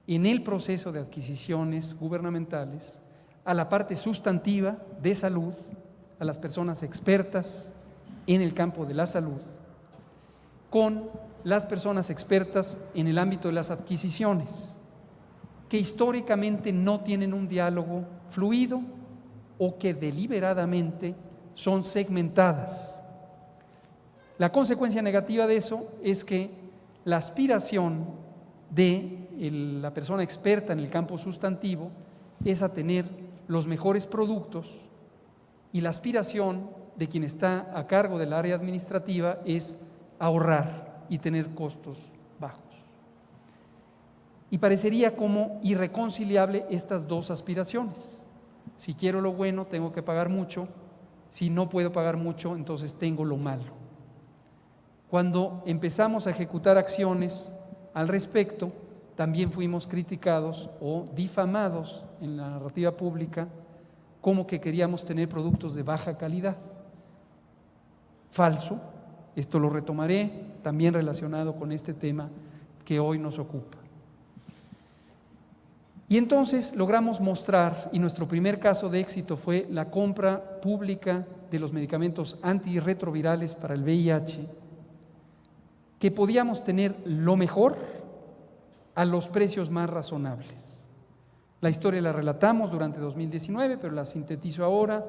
en el proceso de adquisiciones gubernamentales a la parte sustantiva de salud, a las personas expertas en el campo de la salud, con las personas expertas en el ámbito de las adquisiciones, que históricamente no tienen un diálogo fluido o que deliberadamente son segmentadas. La consecuencia negativa de eso es que la aspiración de la persona experta en el campo sustantivo es a tener los mejores productos y la aspiración de quien está a cargo del área administrativa es ahorrar y tener costos bajos. Y parecería como irreconciliable estas dos aspiraciones. Si quiero lo bueno, tengo que pagar mucho. Si no puedo pagar mucho, entonces tengo lo malo. Cuando empezamos a ejecutar acciones al respecto, también fuimos criticados o difamados en la narrativa pública como que queríamos tener productos de baja calidad. Falso. Esto lo retomaré también relacionado con este tema que hoy nos ocupa. Y entonces logramos mostrar, y nuestro primer caso de éxito fue la compra pública de los medicamentos antirretrovirales para el VIH, que podíamos tener lo mejor a los precios más razonables. La historia la relatamos durante 2019, pero la sintetizo ahora.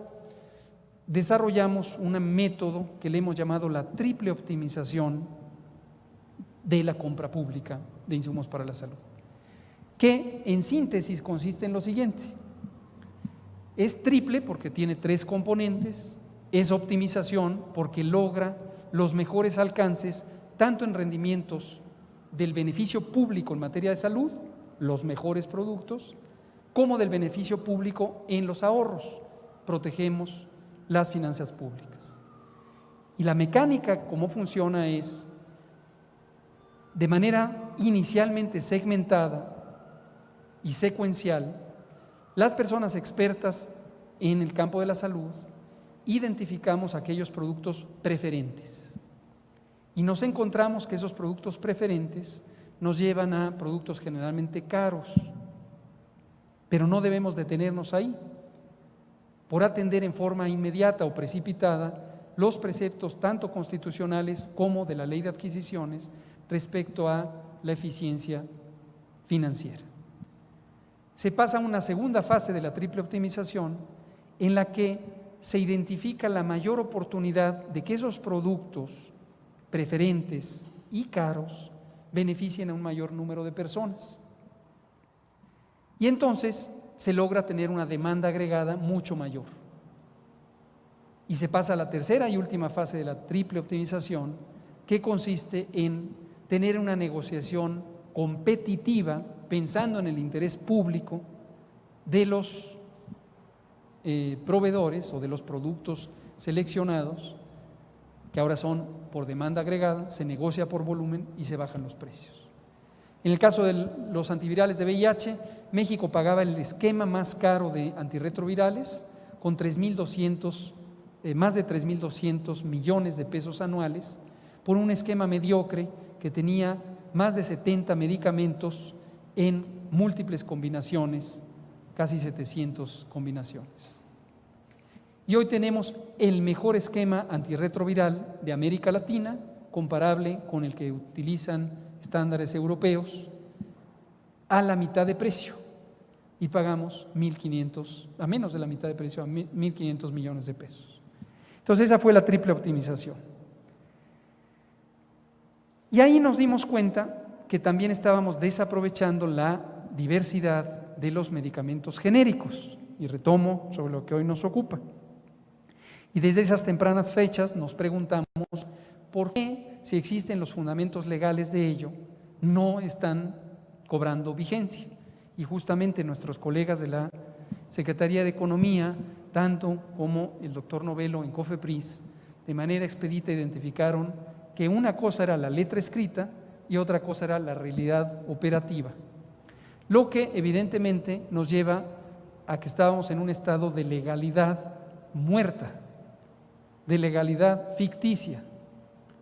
Desarrollamos un método que le hemos llamado la triple optimización de la compra pública de insumos para la salud, que en síntesis consiste en lo siguiente: es triple porque tiene 3 componentes, es optimización porque logra los mejores alcances tanto en rendimientos del beneficio público en materia de salud, los mejores productos, como del beneficio público en los ahorros, protegemos las finanzas públicas. Y la mecánica, cómo funciona, es de manera inicialmente segmentada y secuencial. Las personas expertas en el campo de la salud identificamos aquellos productos preferentes y nos encontramos que esos productos preferentes nos llevan a productos generalmente caros, pero no debemos detenernos ahí por atender en forma inmediata o precipitada los preceptos tanto constitucionales como de la ley de adquisiciones respecto a la eficiencia financiera. Se pasa a una segunda fase de la triple optimización en la que se identifica la mayor oportunidad de que esos productos preferentes y caros beneficien a un mayor número de personas. Y entonces se logra tener una demanda agregada mucho mayor. Y se pasa a la tercera y última fase de la triple optimización, que consiste en tener una negociación competitiva, pensando en el interés público de los proveedores o de los productos seleccionados, que ahora son por demanda agregada, se negocia por volumen y se bajan los precios. En el caso de los antivirales de VIH, México pagaba el esquema más caro de antirretrovirales con más de 3.200 millones de pesos anuales por un esquema mediocre que tenía más de 70 medicamentos en múltiples combinaciones, casi 700 combinaciones. Y hoy tenemos el mejor esquema antirretroviral de América Latina, comparable con el que utilizan estándares europeos, a la mitad de precio, y pagamos a menos de la mitad de precio, a 1.500 millones de pesos. Entonces esa fue la triple optimización. Y ahí nos dimos cuenta que también estábamos desaprovechando la diversidad de los medicamentos genéricos, y retomo sobre lo que hoy nos ocupa. Y desde esas tempranas fechas nos preguntamos por qué, si existen los fundamentos legales de ello, no están cobrando vigencia. Y justamente nuestros colegas de la Secretaría de Economía, tanto como el doctor Novelo en COFEPRIS, de manera expedita identificaron que una cosa era la letra escrita y otra cosa era la realidad operativa, lo que evidentemente nos lleva a que estábamos en un estado de legalidad muerta, de legalidad ficticia,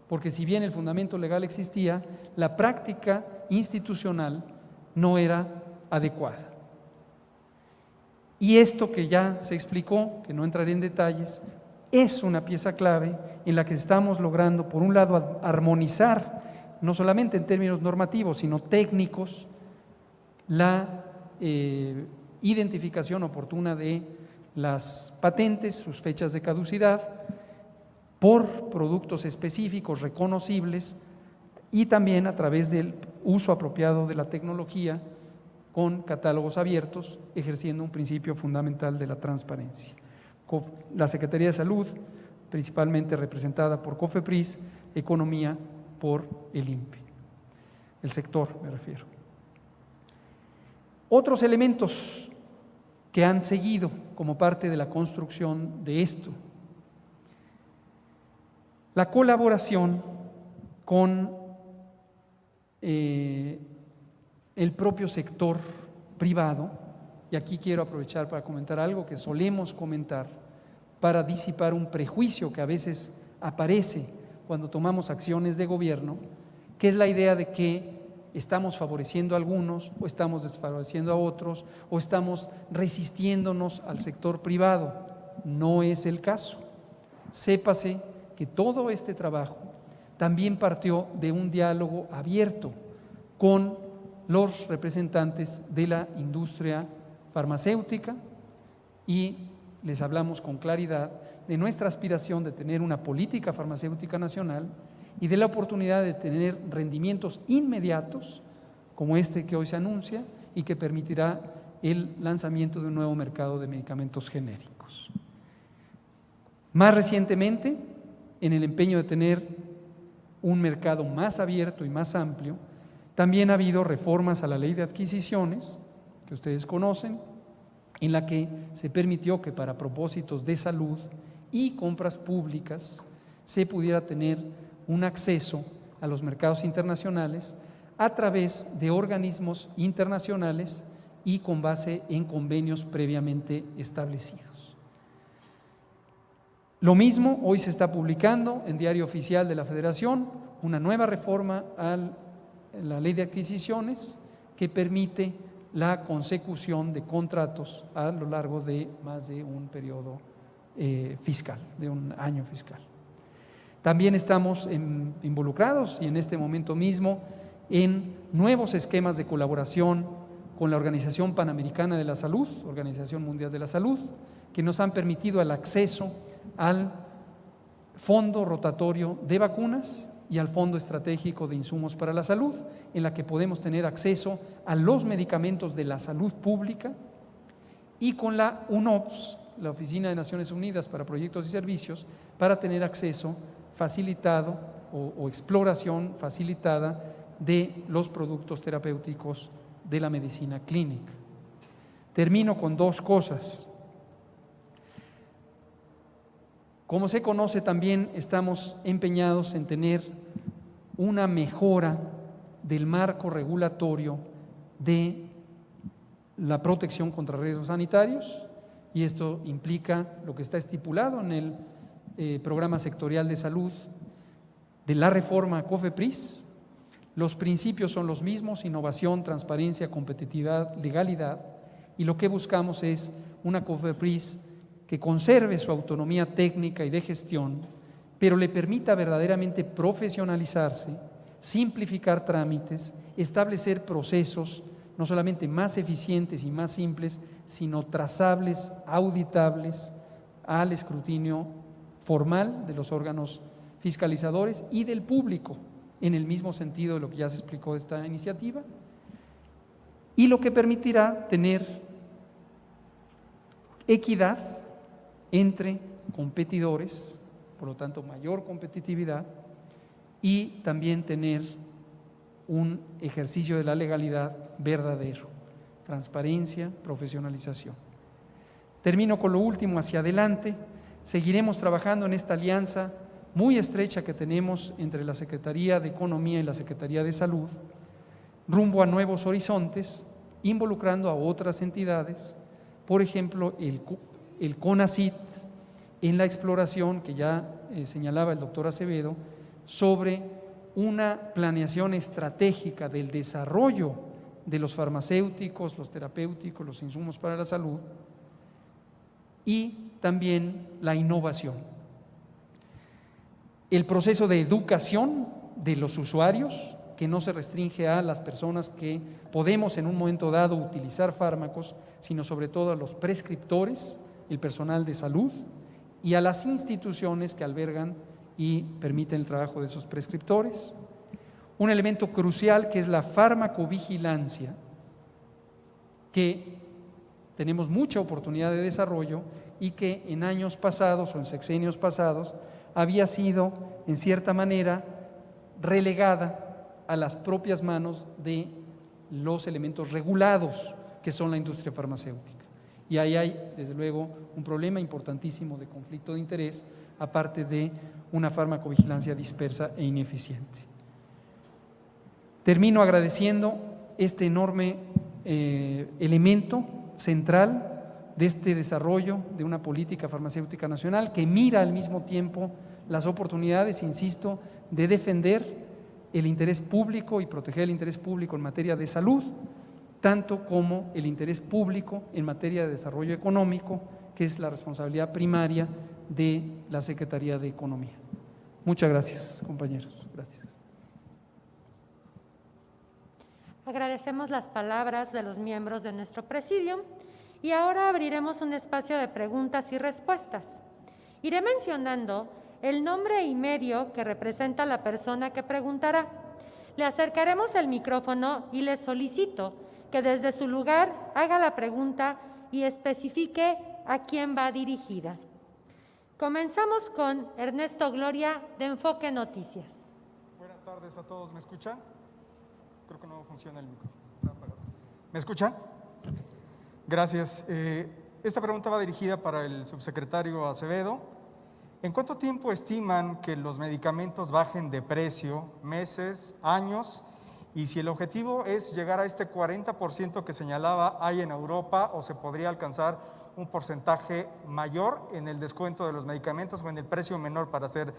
porque si bien el fundamento legal existía, la práctica institucional no era adecuada. Y esto que ya se explicó, que no entraré en detalles, es una pieza clave en la que estamos logrando, por un lado, armonizar, no solamente en términos normativos, sino técnicos, la identificación oportuna de las patentes, sus fechas de caducidad, por productos específicos, reconocibles, y también a través del uso apropiado de la tecnología con catálogos abiertos, ejerciendo un principio fundamental de la transparencia. La Secretaría de Salud, principalmente representada por COFEPRIS, Economía por el INPE, el sector me refiero. Otros elementos que han seguido como parte de la construcción de esto: la colaboración con el propio sector privado, y aquí quiero aprovechar para comentar algo que solemos comentar para disipar un prejuicio que a veces aparece cuando tomamos acciones de gobierno, que es la idea de que estamos favoreciendo a algunos o estamos desfavoreciendo a otros o estamos resistiéndonos al sector privado. No es el caso. Sépase que todo este trabajo también partió de un diálogo abierto con los representantes de la industria farmacéutica, y les hablamos con claridad de nuestra aspiración de tener una política farmacéutica nacional y de la oportunidad de tener rendimientos inmediatos como este que hoy se anuncia y que permitirá el lanzamiento de un nuevo mercado de medicamentos genéricos. Más recientemente, en el empeño de tener un mercado más abierto y más amplio, también ha habido reformas a la ley de adquisiciones, que ustedes conocen, en la que se permitió que para propósitos de salud y compras públicas se pudiera tener un acceso a los mercados internacionales a través de organismos internacionales y con base en convenios previamente establecidos. Lo mismo, hoy se está publicando en Diario Oficial de la Federación una nueva reforma a la Ley de Adquisiciones que permite la consecución de contratos a lo largo de más de un periodo fiscal, de un año fiscal. También estamos involucrados y en este momento mismo en nuevos esquemas de colaboración con la Organización Panamericana de la Salud, Organización Mundial de la Salud, que nos han permitido el acceso al Fondo Rotatorio de Vacunas y al Fondo Estratégico de Insumos para la Salud, en la que podemos tener acceso a los medicamentos de la salud pública, y con la UNOPS, la Oficina de Naciones Unidas para Proyectos y Servicios, para tener acceso facilitado o exploración facilitada de los productos terapéuticos de la medicina clínica. Termino con dos cosas. Como se conoce, también estamos empeñados en tener una mejora del marco regulatorio de la protección contra riesgos sanitarios, y esto implica lo que está estipulado en el Programa Sectorial de Salud de la reforma COFEPRIS. Los principios son los mismos: innovación, transparencia, competitividad, legalidad, y lo que buscamos es una COFEPRIS que conserve su autonomía técnica y de gestión, pero le permita verdaderamente profesionalizarse, simplificar trámites, establecer procesos no solamente más eficientes y más simples, sino trazables, auditables al escrutinio formal de los órganos fiscalizadores y del público, en el mismo sentido de lo que ya se explicó de esta iniciativa, y lo que permitirá tener equidad entre competidores, por lo tanto mayor competitividad, y también tener un ejercicio de la legalidad verdadero, transparencia, profesionalización. Termino con lo último. Hacia adelante seguiremos trabajando en esta alianza muy estrecha que tenemos entre la Secretaría de Economía y la Secretaría de Salud, rumbo a nuevos horizontes, involucrando a otras entidades, por ejemplo el CONACYT, en la exploración que ya señalaba el doctor Acevedo sobre una planeación estratégica del desarrollo de los farmacéuticos, los terapéuticos, los insumos para la salud, y también la innovación. El proceso de educación de los usuarios, que no se restringe a las personas que podemos en un momento dado utilizar fármacos, sino sobre todo a los prescriptores, el personal de salud, y a las instituciones que albergan y permiten el trabajo de esos prescriptores. Un elemento crucial que es la farmacovigilancia, que tenemos mucha oportunidad de desarrollo y que en años pasados o en sexenios pasados había sido en cierta manera relegada a las propias manos de los elementos regulados que son la industria farmacéutica. Y ahí hay, desde luego, un problema importantísimo de conflicto de interés, aparte de una farmacovigilancia dispersa e ineficiente. Termino agradeciendo este enorme elemento central de este desarrollo de una política farmacéutica nacional que mira al mismo tiempo las oportunidades, insisto, de defender el interés público y proteger el interés público en materia de salud, tanto como el interés público en materia de desarrollo económico, que es la responsabilidad primaria de la Secretaría de Economía. Muchas gracias, compañeros. Gracias. Agradecemos las palabras de los miembros de nuestro presidium y ahora abriremos un espacio de preguntas y respuestas. Iré mencionando el nombre y medio que representa la persona que preguntará. Le acercaremos el micrófono y le solicito que desde su lugar haga la pregunta y especifique a quién va dirigida. Comenzamos con Ernesto Gloria, de Enfoque Noticias. Buenas tardes a todos, ¿me escuchan? Creo que no funciona el micrófono. ¿Me escuchan? Gracias. Esta pregunta va dirigida para el subsecretario Acevedo. ¿En cuánto tiempo estiman que los medicamentos bajen de precio? ¿Meses? ¿Años? Y si el objetivo es llegar a este 40% que señalaba hay en Europa, o se podría alcanzar un porcentaje mayor en el descuento de los medicamentos o en el precio menor, para ser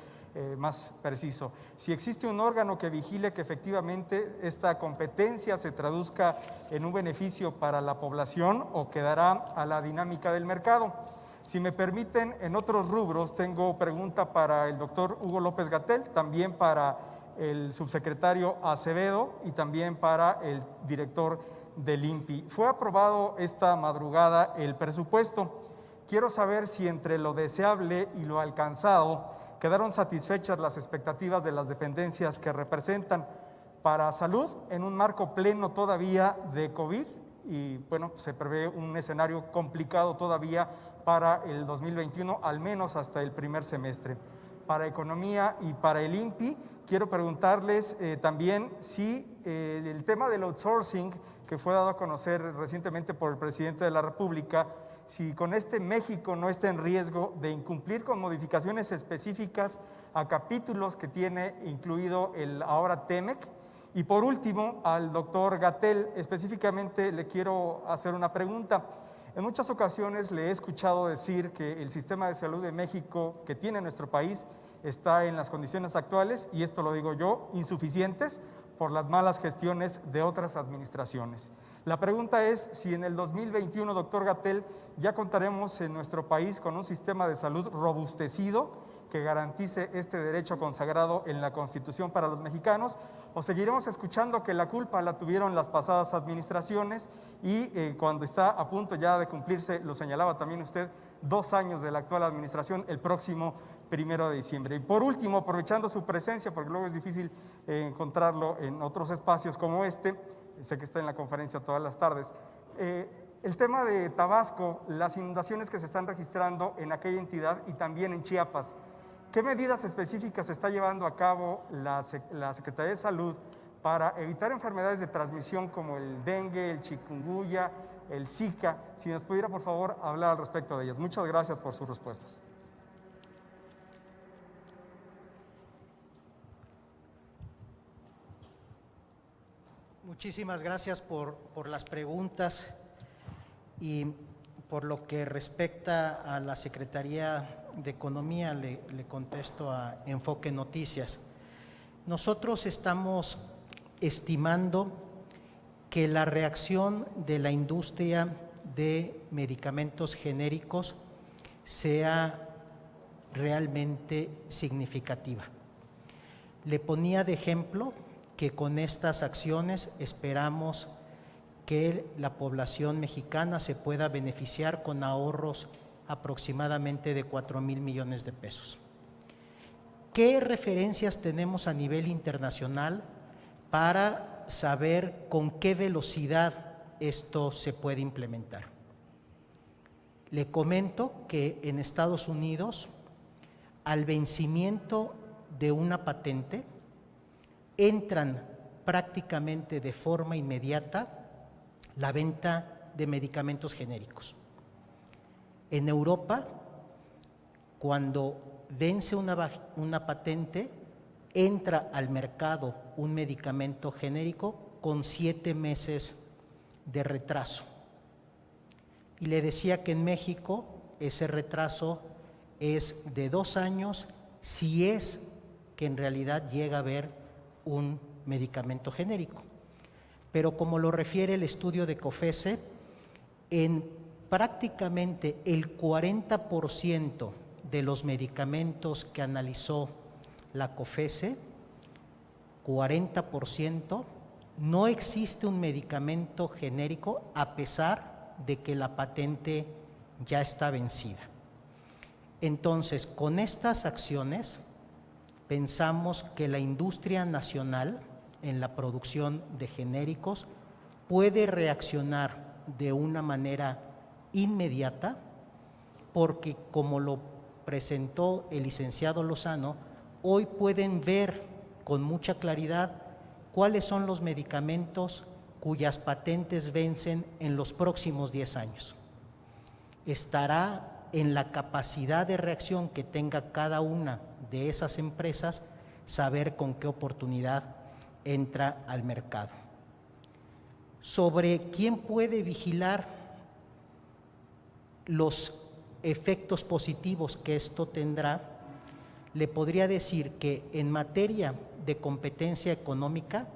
más preciso. Si existe un órgano que vigile que efectivamente esta competencia se traduzca en un beneficio para la población o quedará a la dinámica del mercado. Si me permiten, en otros rubros tengo pregunta para el doctor Hugo López-Gatell, también para el subsecretario Acevedo y también para el director del INPI. Fue aprobado esta madrugada el presupuesto. Quiero saber si entre lo deseable y lo alcanzado quedaron satisfechas las expectativas de las dependencias que representan para salud en un marco pleno todavía de COVID y bueno, se prevé un escenario complicado todavía para el 2021, al menos hasta el primer semestre. Para economía y para el INPI, quiero preguntarles también si el tema del outsourcing que fue dado a conocer recientemente por el presidente de la República, si con este México no está en riesgo de incumplir con modificaciones específicas a capítulos que tiene incluido el ahora TEMEC. Y por último, al doctor Gatell, específicamente le quiero hacer una pregunta. En muchas ocasiones le he escuchado decir que el sistema de salud de México que tiene nuestro país está en las condiciones actuales, y esto lo digo yo, insuficientes por las malas gestiones de otras administraciones. La pregunta es si en el 2021, doctor Gatell, ya contaremos en nuestro país con un sistema de salud robustecido que garantice este derecho consagrado en la Constitución para los mexicanos, o seguiremos escuchando que la culpa la tuvieron las pasadas administraciones y cuando está a punto ya de cumplirse, lo señalaba también usted, 2 años de la actual administración, el próximo 1 de diciembre. Y por último, aprovechando su presencia, porque luego es difícil encontrarlo en otros espacios como este, sé que está en la conferencia todas las tardes, el tema de Tabasco, las inundaciones que se están registrando en aquella entidad y también en Chiapas, ¿qué medidas específicas está llevando a cabo la Secretaría de Salud para evitar enfermedades de transmisión como el dengue, el chikungunya, el Zika? Si nos pudiera, por favor, hablar al respecto de ellas. Muchas gracias por sus respuestas. Muchísimas gracias por las preguntas, y por lo que respecta a la Secretaría de Economía le contesto a Enfoque Noticias. Nosotros estamos estimando que la reacción de la industria de medicamentos genéricos sea realmente significativa. Le ponía de ejemplo que con estas acciones esperamos que la población mexicana se pueda beneficiar con ahorros aproximadamente de 4,000 millones de pesos. ¿Qué referencias tenemos a nivel internacional para saber con qué velocidad esto se puede implementar? Le comento que en Estados Unidos, al vencimiento de una patente, entran prácticamente de forma inmediata la venta de medicamentos genéricos. En Europa, cuando vence una patente, entra al mercado un medicamento genérico con 7 meses de retraso. Y le decía que en México ese retraso es de 2 años, si es que en realidad llega a haber un medicamento genérico. Pero como lo refiere el estudio de COFESE, en prácticamente el 40% de los medicamentos que analizó la COFESE, 40%, no existe un medicamento genérico a pesar de que la patente ya está vencida. Entonces, con estas acciones, pensamos que la industria nacional en la producción de genéricos puede reaccionar de una manera inmediata, porque como lo presentó el licenciado Lozano, hoy pueden ver con mucha claridad cuáles son los medicamentos cuyas patentes vencen en los próximos 10 años. Estará en la capacidad de reacción que tenga cada una de esas empresas saber con qué oportunidad entra al mercado. Sobre quién puede vigilar los efectos positivos que esto tendrá, le podría decir que en materia de competencia económica,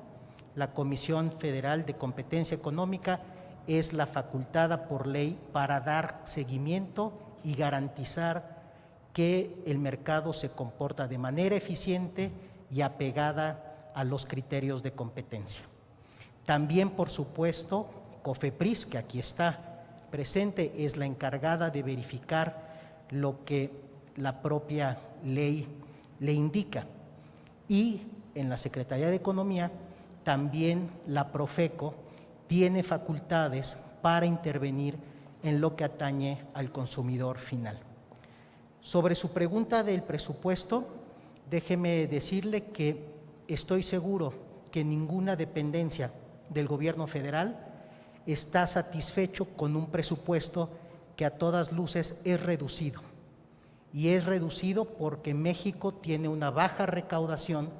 la Comisión Federal de Competencia Económica es la facultada por ley para dar seguimiento y garantizar que el mercado se comporta de manera eficiente y apegada a los criterios de competencia. También, por supuesto, COFEPRIS, que aquí está presente, es la encargada de verificar lo que la propia ley le indica. Y en la Secretaría de Economía también la Profeco tiene facultades para intervenir en lo que atañe al consumidor final. Sobre su pregunta del presupuesto, déjeme decirle que estoy seguro que ninguna dependencia del gobierno federal está satisfecho con un presupuesto que a todas luces es reducido. Y es reducido porque México tiene una baja recaudación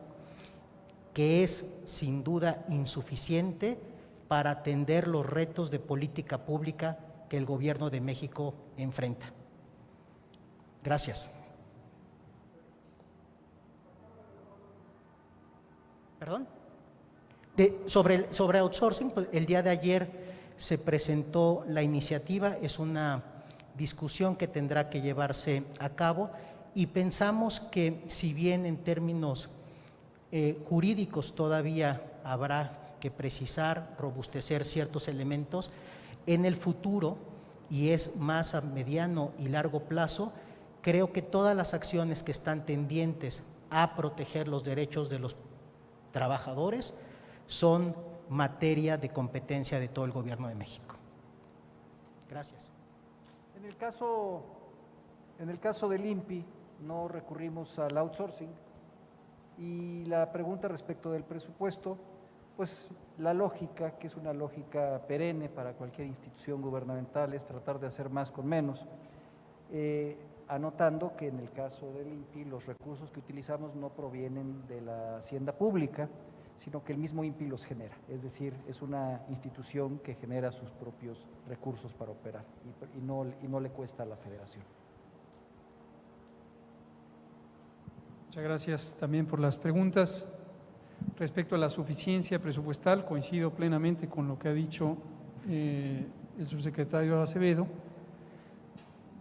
que es sin duda insuficiente para atender los retos de política pública que el gobierno de México enfrenta. Gracias. ¿Perdón? Sobre outsourcing, pues, el día de ayer se presentó la iniciativa, es una discusión que tendrá que llevarse a cabo y pensamos que si bien en términos jurídicos todavía habrá que precisar, robustecer ciertos elementos, en el futuro, y es más a mediano y largo plazo, creo que todas las acciones que están tendientes a proteger los derechos de los trabajadores son materia de competencia de todo el gobierno de México. Gracias. En el caso del INPI no recurrimos al outsourcing y la pregunta respecto del presupuesto, pues la lógica, que es una lógica perenne para cualquier institución gubernamental, es tratar de hacer más con menos, anotando que en el caso del INPI los recursos que utilizamos no provienen de la hacienda pública, sino que el mismo INPI los genera, es decir, es una institución que genera sus propios recursos para operar y no le cuesta a la federación. Muchas gracias también por las preguntas. Respecto a la suficiencia presupuestal, coincido plenamente con lo que ha dicho el subsecretario Acevedo.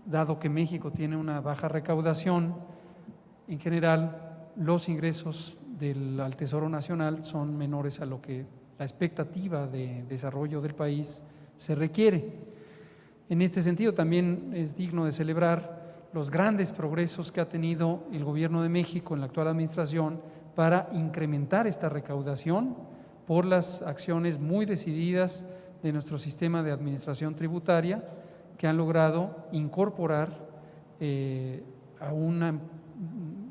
Dado que México tiene una baja recaudación, en general los ingresos al Tesoro Nacional son menores a lo que la expectativa de desarrollo del país se requiere. En este sentido, también es digno de celebrar los grandes progresos que ha tenido el Gobierno de México en la actual administración para incrementar esta recaudación por las acciones muy decididas de nuestro sistema de administración tributaria, que han logrado incorporar a una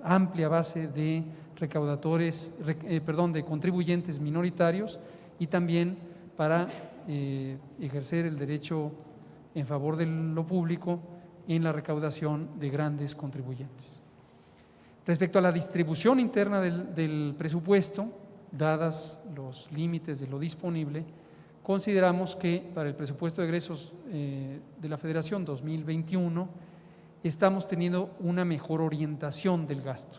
amplia base de de contribuyentes minoritarios y también para ejercer el derecho en favor de lo público en la recaudación de grandes contribuyentes. Respecto a la distribución interna del presupuesto, dadas los límites de lo disponible, consideramos que para el presupuesto de egresos de la Federación 2021 estamos teniendo una mejor orientación del gasto.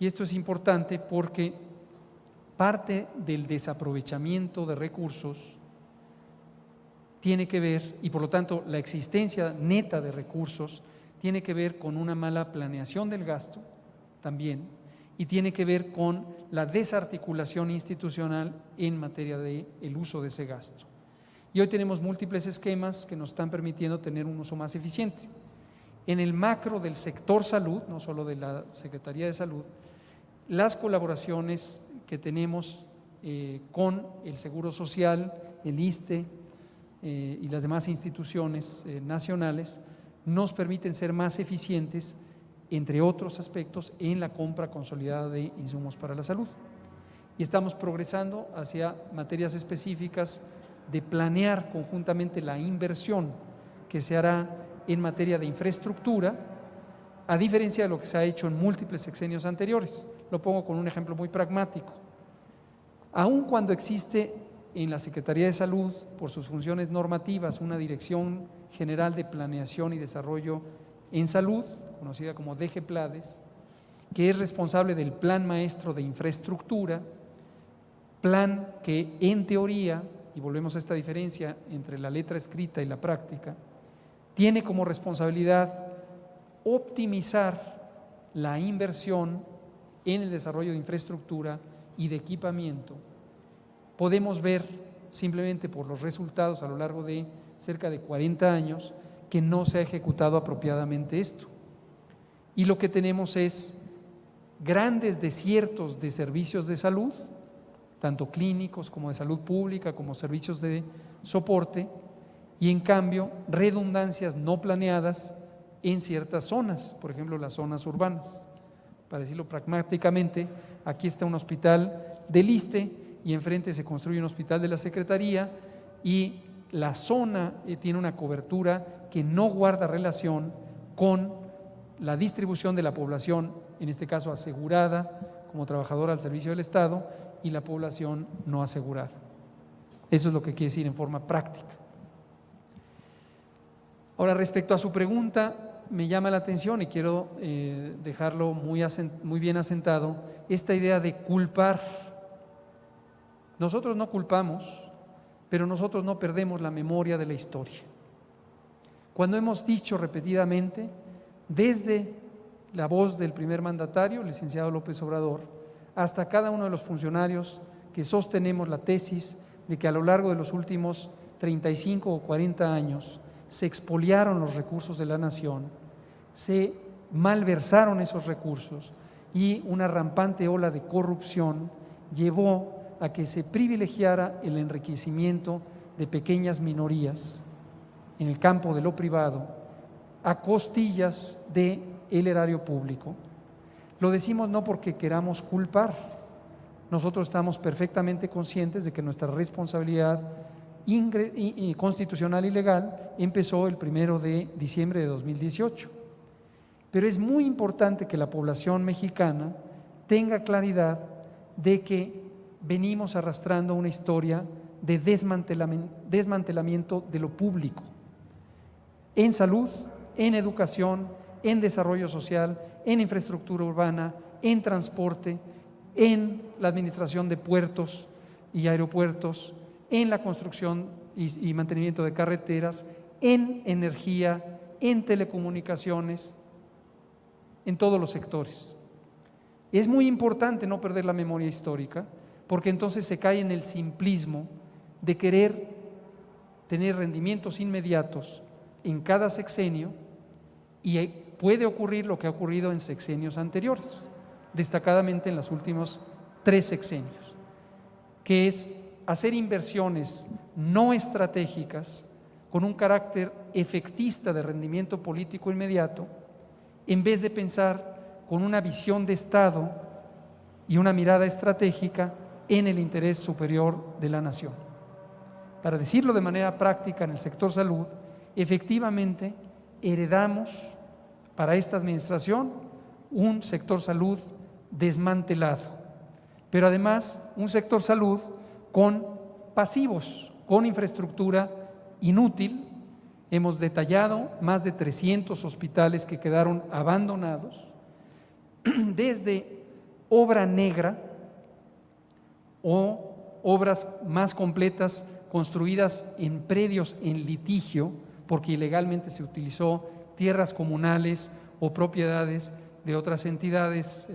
Y esto es importante porque parte del desaprovechamiento de recursos tiene que ver, y por lo tanto la existencia neta de recursos tiene que ver con una mala planeación del gasto también, y tiene que ver con la desarticulación institucional en materia del uso de ese gasto. Y hoy tenemos múltiples esquemas que nos están permitiendo tener un uso más eficiente. En el macro del sector salud, no solo de la Secretaría de Salud, las colaboraciones que tenemos con el Seguro Social, el ISSSTE y las demás instituciones nacionales nos permiten ser más eficientes, entre otros aspectos, en la compra consolidada de insumos para la salud. Y estamos progresando hacia materias específicas de planear conjuntamente la inversión que se hará en materia de infraestructura, a diferencia de lo que se ha hecho en múltiples sexenios anteriores. Lo pongo con un ejemplo muy pragmático. Aun cuando existe en la Secretaría de Salud, por sus funciones normativas, una Dirección General de Planeación y Desarrollo en Salud, conocida como DGPLADES, que es responsable del Plan Maestro de Infraestructura, plan que en teoría, y volvemos a esta diferencia entre la letra escrita y la práctica, tiene como responsabilidad optimizar la inversión en el desarrollo de infraestructura y de equipamiento. Podemos ver simplemente por los resultados a lo largo de cerca de 40 años que no se ha ejecutado apropiadamente esto. Y lo que tenemos es grandes desiertos de servicios de salud, tanto clínicos como de salud pública, como servicios de soporte, y en cambio redundancias no planeadas en ciertas zonas, por ejemplo las zonas urbanas. Para decirlo pragmáticamente, aquí está un hospital del ISSSTE y enfrente se construye un hospital de la Secretaría y la zona tiene una cobertura que no guarda relación con la distribución de la población, en este caso asegurada como trabajadora al servicio del Estado, y la población no asegurada. Eso es lo que quiere decir en forma práctica. Ahora, respecto a su pregunta, me llama la atención y quiero dejarlo muy bien asentado, esta idea de culpar. Nosotros no culpamos, pero nosotros no perdemos la memoria de la historia. Cuando hemos dicho repetidamente, desde la voz del primer mandatario, el licenciado López Obrador, hasta cada uno de los funcionarios que sostenemos la tesis de que a lo largo de los últimos 35 o 40 años se expoliaron los recursos de la nación, se malversaron esos recursos y una rampante ola de corrupción llevó a que se privilegiara el enriquecimiento de pequeñas minorías en el campo de lo privado a costillas del erario público. Lo decimos no porque queramos culpar, nosotros estamos perfectamente conscientes de que nuestra responsabilidad constitucional y legal empezó el 1 de diciembre de 2018. Pero es muy importante que la población mexicana tenga claridad de que venimos arrastrando una historia de desmantelamiento de lo público, en salud, en educación, en desarrollo social, en infraestructura urbana, en transporte, en la administración de puertos y aeropuertos, en la construcción y mantenimiento de carreteras, en energía, en telecomunicaciones, en todos los sectores. Es muy importante no perder la memoria histórica, porque entonces se cae en el simplismo de querer tener rendimientos inmediatos en cada sexenio, y puede ocurrir lo que ha ocurrido en sexenios anteriores, destacadamente en los últimos 3 sexenios, que es hacer inversiones no estratégicas con un carácter efectista de rendimiento político inmediato, en vez de pensar con una visión de Estado y una mirada estratégica en el interés superior de la nación. Para decirlo de manera práctica, en el sector salud, efectivamente heredamos para esta administración un sector salud desmantelado, pero además un sector salud con pasivos, con infraestructura inútil. Hemos detallado más de 300 hospitales que quedaron abandonados, desde obra negra o obras más completas construidas en predios en litigio, porque ilegalmente se utilizó tierras comunales o propiedades de otras entidades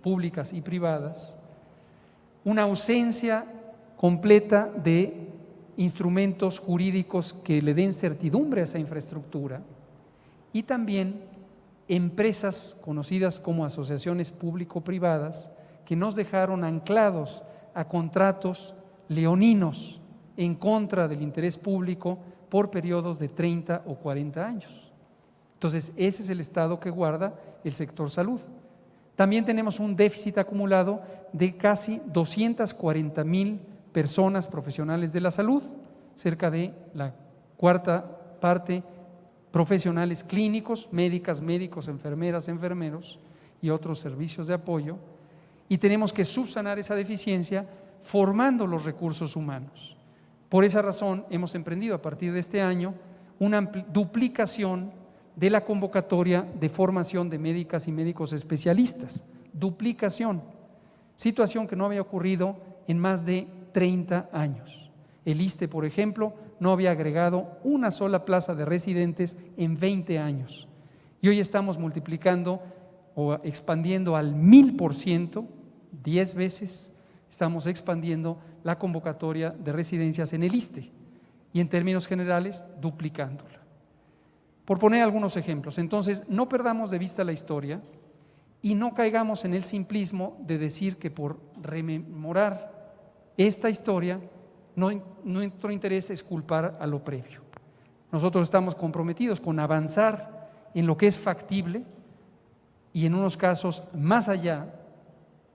públicas y privadas, una ausencia completa de instrumentos jurídicos que le den certidumbre a esa infraestructura, y también empresas conocidas como asociaciones público-privadas que nos dejaron anclados a contratos leoninos en contra del interés público por periodos de 30 o 40 años. Entonces, ese es el estado que guarda el sector salud. También tenemos un déficit acumulado de casi 240,000 personas profesionales de la salud, cerca de la cuarta parte profesionales clínicos, médicas, médicos, enfermeras, enfermeros y otros servicios de apoyo, y tenemos que subsanar esa deficiencia formando los recursos humanos. Por esa razón hemos emprendido a partir de este año una duplicación de la convocatoria de formación de médicas y médicos especialistas. Duplicación, situación que no había ocurrido en más de 30 años. El ISSSTE, por ejemplo, no había agregado una sola plaza de residentes en 20 años. Y hoy estamos multiplicando o expandiendo al 1000%, 10 veces, estamos expandiendo la convocatoria de residencias en el ISSSTE y en términos generales duplicándola. Por poner algunos ejemplos, entonces no perdamos de vista la historia y no caigamos en el simplismo de decir que por rememorar esta historia nuestro interés es culpar a lo previo. Nosotros estamos comprometidos con avanzar en lo que es factible y en unos casos más allá,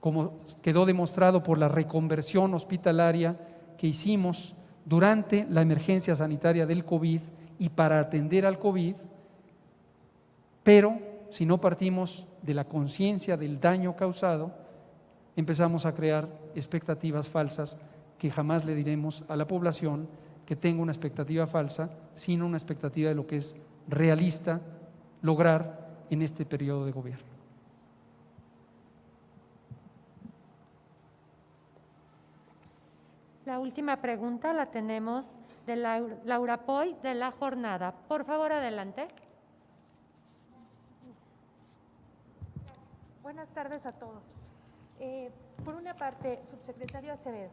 como quedó demostrado por la reconversión hospitalaria que hicimos durante la emergencia sanitaria del COVID y para atender al COVID, pero si no partimos de la conciencia del daño causado, empezamos a crear expectativas falsas que jamás le diremos a la población que tenga una expectativa falsa, sino una expectativa de lo que es realista lograr en este periodo de gobierno. La última pregunta la tenemos de Laura Poy de La Jornada. Por favor, adelante. Buenas tardes a todos. Por una parte, subsecretario Acevedo,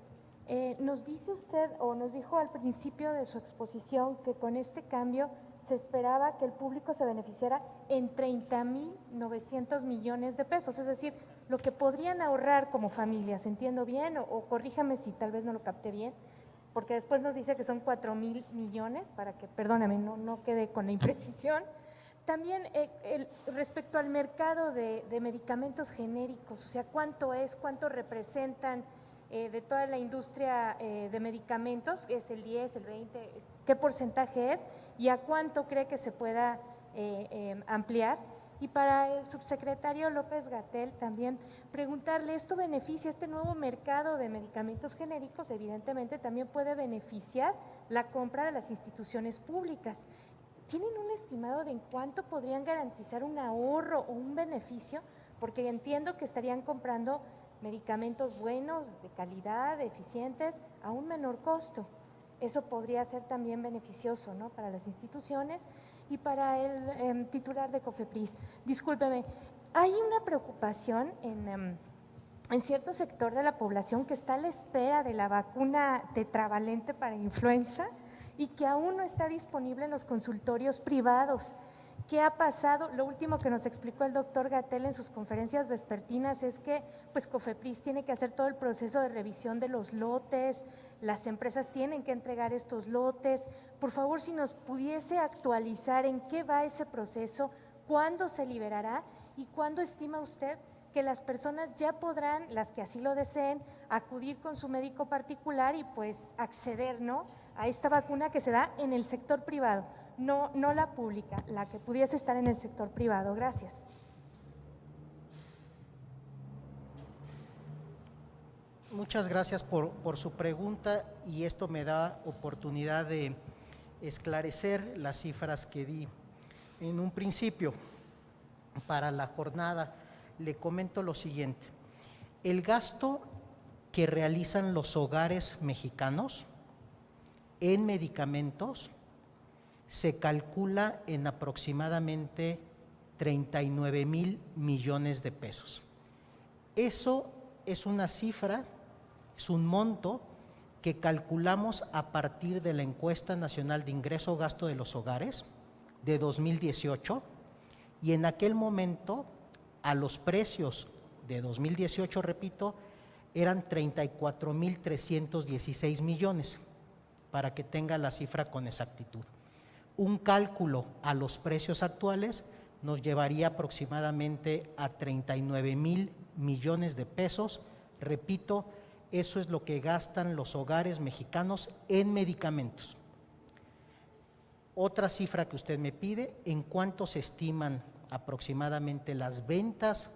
nos dice usted o nos dijo al principio de su exposición que con este cambio se esperaba que el público se beneficiara en 30,900 millones de pesos, es decir, lo que podrían ahorrar como familias, ¿entiendo bien? O corríjame si tal vez no lo capté bien, porque después nos dice que son 4,000 millones, para que, perdóname, no quede con la imprecisión. También respecto al mercado de medicamentos genéricos, o sea, ¿cuánto representan de toda la industria de medicamentos? ¿Es el 10, el 20? ¿Qué porcentaje es? ¿Y a cuánto cree que se pueda ampliar? Y para el subsecretario López-Gatell también preguntarle, ¿esto beneficia este nuevo mercado de medicamentos genéricos? Evidentemente también puede beneficiar la compra de las instituciones públicas. ¿Tienen un estimado de en cuánto podrían garantizar un ahorro o un beneficio? Porque entiendo que estarían comprando medicamentos buenos, de calidad, eficientes, a un menor costo. Eso podría ser también beneficioso, ¿no?, para las instituciones y para el titular de COFEPRIS. Discúlpeme, hay una preocupación en cierto sector de la población que está a la espera de la vacuna tetravalente para influenza y que aún no está disponible en los consultorios privados. ¿Qué ha pasado? Lo último que nos explicó el doctor Gatell en sus conferencias vespertinas es que pues COFEPRIS tiene que hacer todo el proceso de revisión de los lotes, las empresas tienen que entregar estos lotes. Por favor, si nos pudiese actualizar en qué va ese proceso, cuándo se liberará y cuándo estima usted que las personas ya podrán, las que así lo deseen, acudir con su médico particular y pues acceder, ¿no?, a esta vacuna que se da en el sector privado, no la pública, la que pudiese estar en el sector privado. Gracias. Muchas gracias por su pregunta y esto me da oportunidad de esclarecer las cifras que di en un principio. Para la jornada le comento lo siguiente: el gasto que realizan los hogares mexicanos en medicamentos se calcula en aproximadamente 39,000 millones de pesos. Eso es una cifra, es un monto que calculamos a partir de la Encuesta Nacional de Ingreso-Gasto de los Hogares de 2018 y en aquel momento a los precios de 2018, repito, eran 34,316 millones, para que tenga la cifra con exactitud. Un cálculo a los precios actuales nos llevaría aproximadamente a 39,000 millones de pesos. Repito, eso es lo que gastan los hogares mexicanos en medicamentos. Otra cifra que usted me pide, ¿en cuánto se estiman aproximadamente las ventas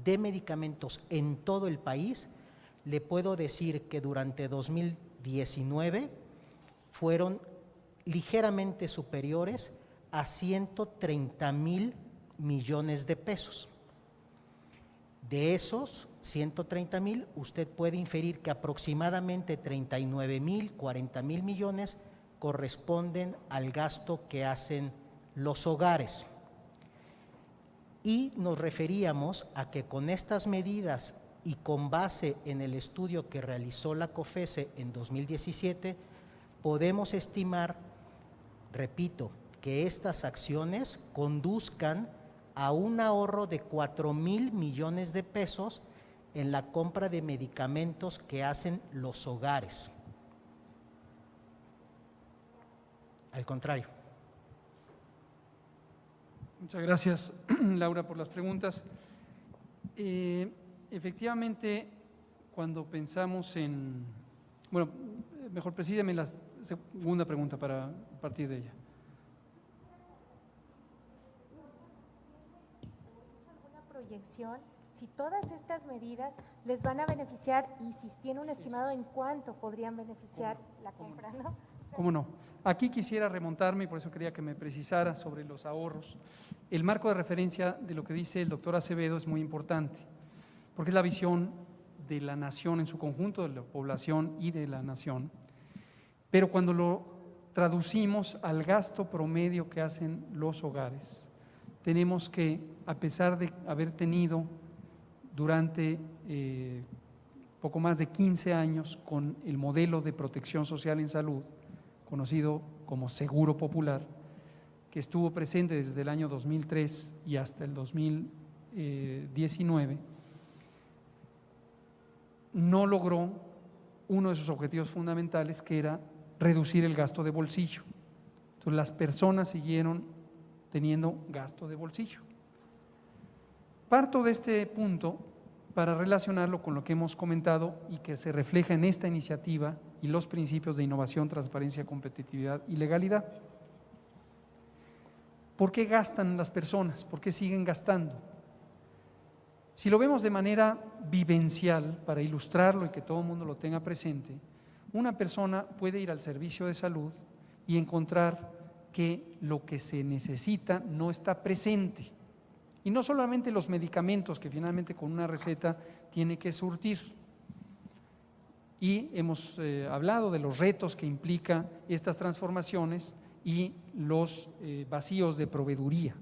de medicamentos en todo el país? Le puedo decir que durante 2019 fueron ligeramente superiores a 130,000 millones de pesos. De esos 130,000, usted puede inferir que aproximadamente 39,000, 40,000 millones corresponden al gasto que hacen los hogares. Y nos referíamos a que con estas medidas y con base en el estudio que realizó la COFESE en 2017, podemos estimar, repito, que estas acciones conduzcan a un ahorro de 4,000 millones de pesos en la compra de medicamentos que hacen los hogares. Al contrario. Muchas gracias, Laura, por las preguntas. Efectivamente, cuando pensamos en… Bueno, mejor precísame la segunda pregunta para partir de ella. ¿Alguna proyección? Si todas estas medidas les van a beneficiar y si tiene un estimado en cuánto podrían beneficiar la compra, ¿no? ¿Cómo no? Aquí quisiera remontarme, y por eso quería que me precisara sobre los ahorros. El marco de referencia de lo que dice el doctor Acevedo es muy importante, porque es la visión de la nación en su conjunto, de la población y de la nación. Pero cuando lo traducimos al gasto promedio que hacen los hogares, tenemos que, a pesar de haber tenido durante poco más de 15 años con el modelo de protección social en salud, conocido como Seguro Popular, que estuvo presente desde el año 2003 y hasta el 2019, no logró uno de sus objetivos fundamentales, que era reducir el gasto de bolsillo. Entonces, las personas siguieron teniendo gasto de bolsillo. Parto de este punto para relacionarlo con lo que hemos comentado y que se refleja en esta iniciativa y los principios de innovación, transparencia, competitividad y legalidad. ¿Por qué gastan las personas? ¿Por qué siguen gastando? Si lo vemos de manera vivencial, para ilustrarlo y que todo el mundo lo tenga presente, una persona puede ir al servicio de salud y encontrar que lo que se necesita no está presente. Y no solamente los medicamentos que finalmente con una receta tiene que surtir. Y hemos hablado de los retos que implica estas transformaciones y los vacíos de proveeduría.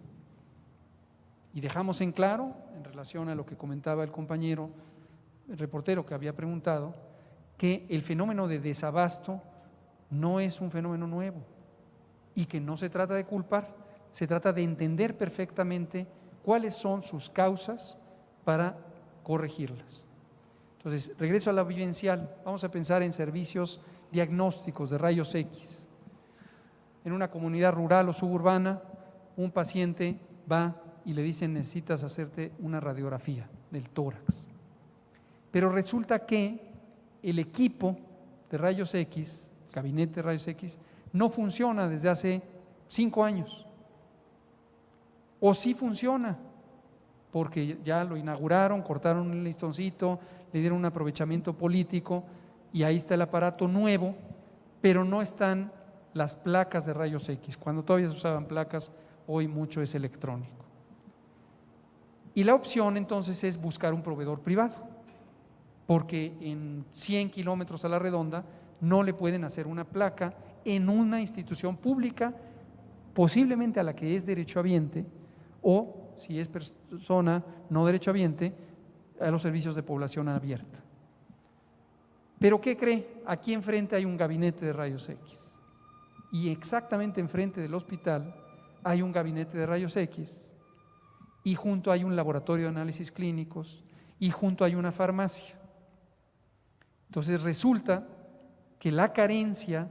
Y dejamos en claro, en relación a lo que comentaba el compañero, el reportero que había preguntado, que el fenómeno de desabasto no es un fenómeno nuevo y que no se trata de culpar, se trata de entender perfectamente cuáles son sus causas para corregirlas. Entonces, regreso a la vivencial, vamos a pensar en servicios diagnósticos de rayos X. En una comunidad rural o suburbana, un paciente va y le dicen: necesitas hacerte una radiografía del tórax. Pero resulta que el equipo de rayos X, el gabinete de rayos X, no funciona desde hace 5 años. O sí funciona, porque ya lo inauguraron, cortaron un listoncito, le dieron un aprovechamiento político y ahí está el aparato nuevo, pero no están las placas de rayos X. Cuando todavía se usaban placas, hoy mucho es electrónico. Y la opción entonces es buscar un proveedor privado, porque en 100 kilómetros a la redonda no le pueden hacer una placa en una institución pública, posiblemente a la que es derechohabiente, o si es persona no derechohabiente, a los servicios de población abierta. Pero ¿qué cree? Aquí enfrente hay un gabinete de rayos X y exactamente enfrente del hospital hay un gabinete de rayos X y junto hay un laboratorio de análisis clínicos y junto hay una farmacia. Entonces resulta que la carencia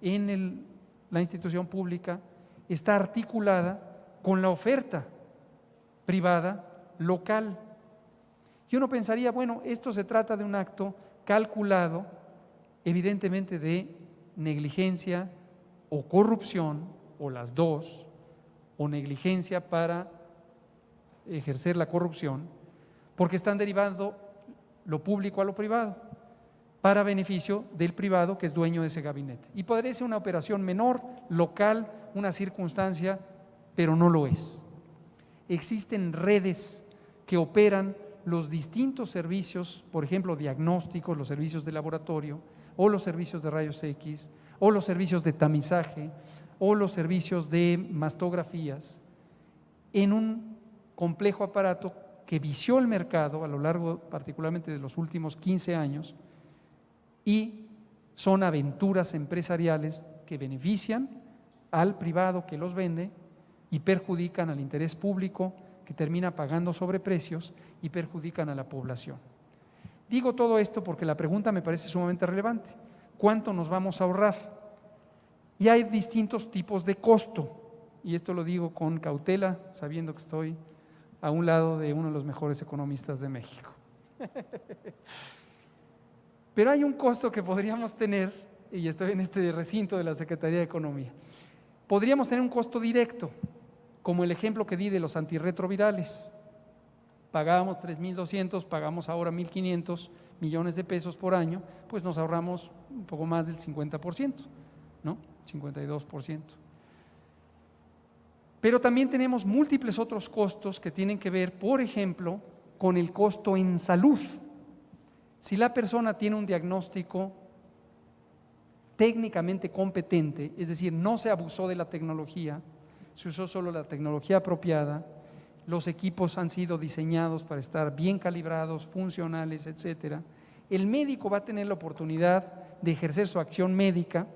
en la institución pública está articulada con la oferta privada local. Y uno pensaría, bueno, esto se trata de un acto calculado, evidentemente de negligencia o corrupción, o las dos, o negligencia para ejercer la corrupción, porque están derivando lo público a lo privado. para beneficio del privado que es dueño de ese gabinete. Y podría ser una operación menor, local, una circunstancia, pero no lo es. Existen redes que operan los distintos servicios, por ejemplo, diagnósticos, los servicios de laboratorio, o los servicios de rayos X, o los servicios de tamizaje, o los servicios de mastografías, en un complejo aparato que vició el mercado a lo largo particularmente de los últimos 15 años, y son aventuras empresariales que benefician al privado que los vende y perjudican al interés público, que termina pagando sobreprecios y perjudican a la población. Digo todo esto porque la pregunta me parece sumamente relevante. ¿Cuánto nos vamos a ahorrar? Y hay distintos tipos de costo, y esto lo digo con cautela, sabiendo que estoy a un lado de uno de los mejores economistas de México. Pero hay un costo que podríamos tener, y estoy en este recinto de la Secretaría de Economía. Podríamos tener un costo directo, como el ejemplo que di de los antirretrovirales. Pagábamos 3.200, pagamos ahora 1.500 millones de pesos por año, pues nos ahorramos un poco más del 50%, ¿no? 52%. Pero también tenemos múltiples otros costos que tienen que ver, por ejemplo, con el costo en salud. Si la persona tiene un diagnóstico técnicamente competente, es decir, no se abusó de la tecnología, se usó solo la tecnología apropiada, los equipos han sido diseñados para estar bien calibrados, funcionales, etcétera, el médico va a tener la oportunidad de ejercer su acción médica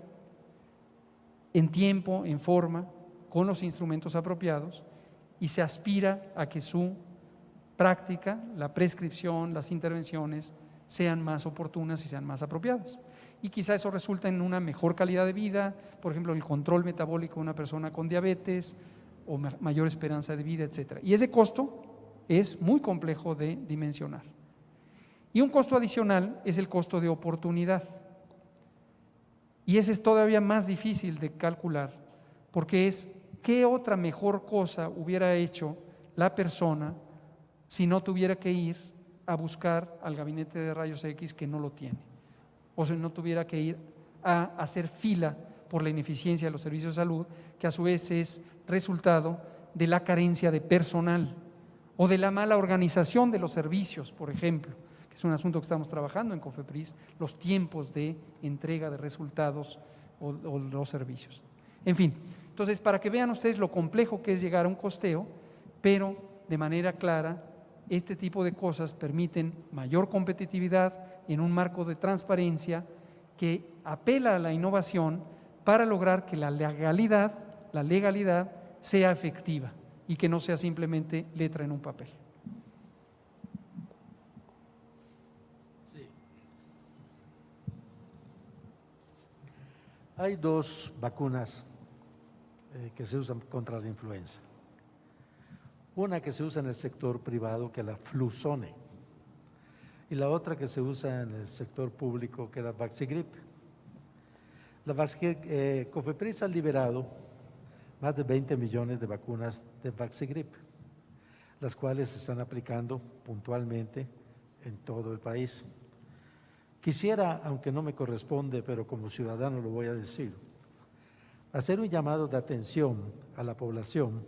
en tiempo, en forma, con los instrumentos apropiados, y se aspira a que su práctica, la prescripción, las intervenciones sean más oportunas y sean más apropiadas. Y quizá eso resulta en una mejor calidad de vida, por ejemplo, el control metabólico de una persona con diabetes o mayor esperanza de vida, etcétera. Y ese costo es muy complejo de dimensionar. Y un costo adicional es el costo de oportunidad. Y ese es todavía más difícil de calcular, porque es qué otra mejor cosa hubiera hecho la persona si no tuviera que ir a buscar al gabinete de rayos X que no lo tiene, o si no tuviera que ir a hacer fila por la ineficiencia de los servicios de salud, que a su vez es resultado de la carencia de personal o de la mala organización de los servicios, por ejemplo, que es un asunto que estamos trabajando en COFEPRIS, los tiempos de entrega de resultados o los servicios. En fin, entonces para que vean ustedes lo complejo que es llegar a un costeo, pero de manera clara, este tipo de cosas permiten mayor competitividad en un marco de transparencia que apela a la innovación para lograr que la legalidad sea efectiva y que no sea simplemente letra en un papel. Sí. Hay dos vacunas que se usan contra la influenza. Una que se usa en el sector privado, que es la Fluzone, y la otra que se usa en el sector público, que es la Vaxigrip. COFEPRIS ha liberado más de 20 millones de vacunas de Vaxigrip, las cuales se están aplicando puntualmente en todo el país. Quisiera, aunque no me corresponde, pero como ciudadano lo voy a decir, hacer un llamado de atención a la población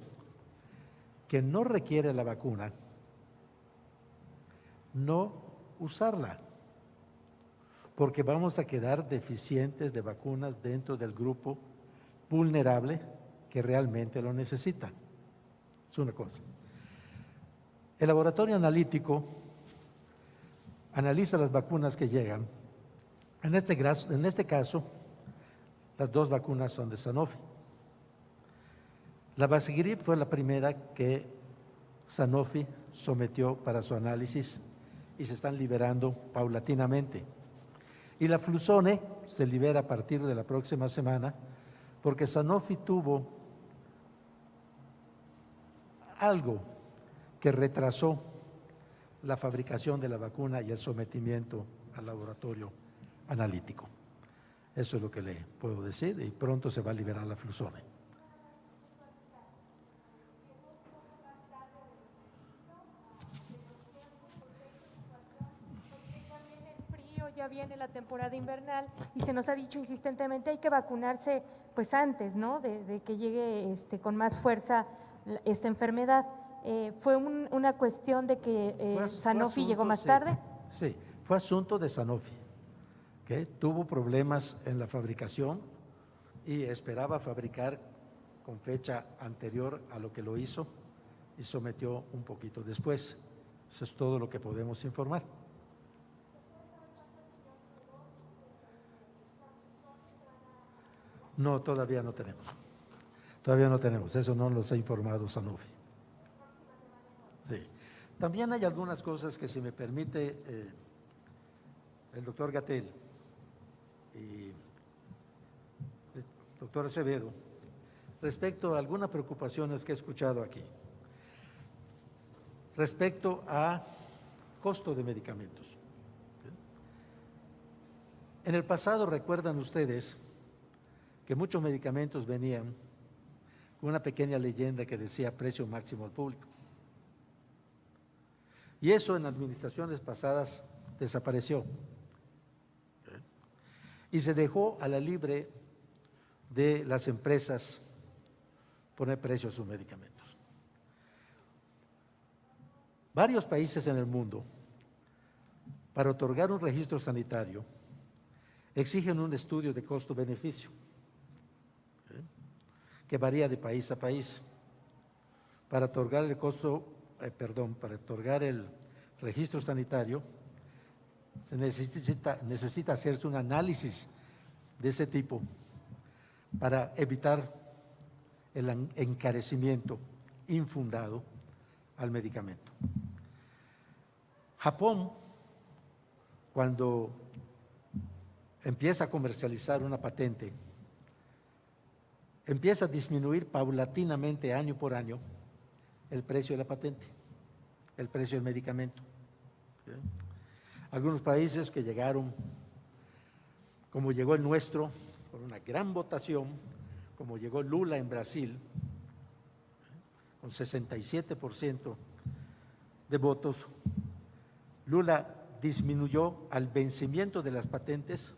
que no requiere la vacuna, no usarla, porque vamos a quedar deficientes de vacunas dentro del grupo vulnerable que realmente lo necesita. Es una cosa. El laboratorio analítico analiza las vacunas que llegan. En este caso, las dos vacunas son de Sanofi. La Vaxigrip fue la primera que Sanofi sometió para su análisis y se están liberando paulatinamente. Y la Fluzone se libera a partir de la próxima semana porque Sanofi tuvo algo que retrasó la fabricación de la vacuna y el sometimiento al laboratorio analítico. Eso es lo que le puedo decir, y pronto se va a liberar la Fluzone. Ya todavía viene la temporada invernal y se nos ha dicho insistentemente hay que vacunarse pues antes, ¿no? De que llegue con más fuerza esta enfermedad. ¿Fue una cuestión de que Fue Sanofi asunto, llegó más sí. tarde? Sí, fue asunto de Sanofi, que tuvo problemas en la fabricación y esperaba fabricar con fecha anterior a lo que lo hizo y sometió un poquito después. Eso es todo lo que podemos informar. No, todavía no tenemos. Todavía no tenemos, eso no nos ha informado Sanofi. Sí. También hay algunas cosas que, si me permite, el doctor Gatell y el doctor Acevedo, respecto a algunas preocupaciones que he escuchado aquí, respecto a costo de medicamentos. En el pasado, recuerdan ustedes que muchos medicamentos venían con una pequeña leyenda que decía precio máximo al público. Y eso en administraciones pasadas desapareció. Y se dejó a la libre de las empresas poner precio a sus medicamentos. Varios países en el mundo, para otorgar un registro sanitario, exigen un estudio de costo-beneficio, que varía de país a país. Para otorgar para otorgar el registro sanitario, se necesita hacerse un análisis de ese tipo para evitar el encarecimiento infundado al medicamento. Japón, cuando empieza a comercializar una patente, empieza a disminuir paulatinamente año por año el precio de la patente, el precio del medicamento. ¿Sí? Algunos países que llegaron, como llegó el nuestro, con una gran votación, como llegó Lula en Brasil, con 67% de votos, Lula disminuyó al vencimiento de las patentes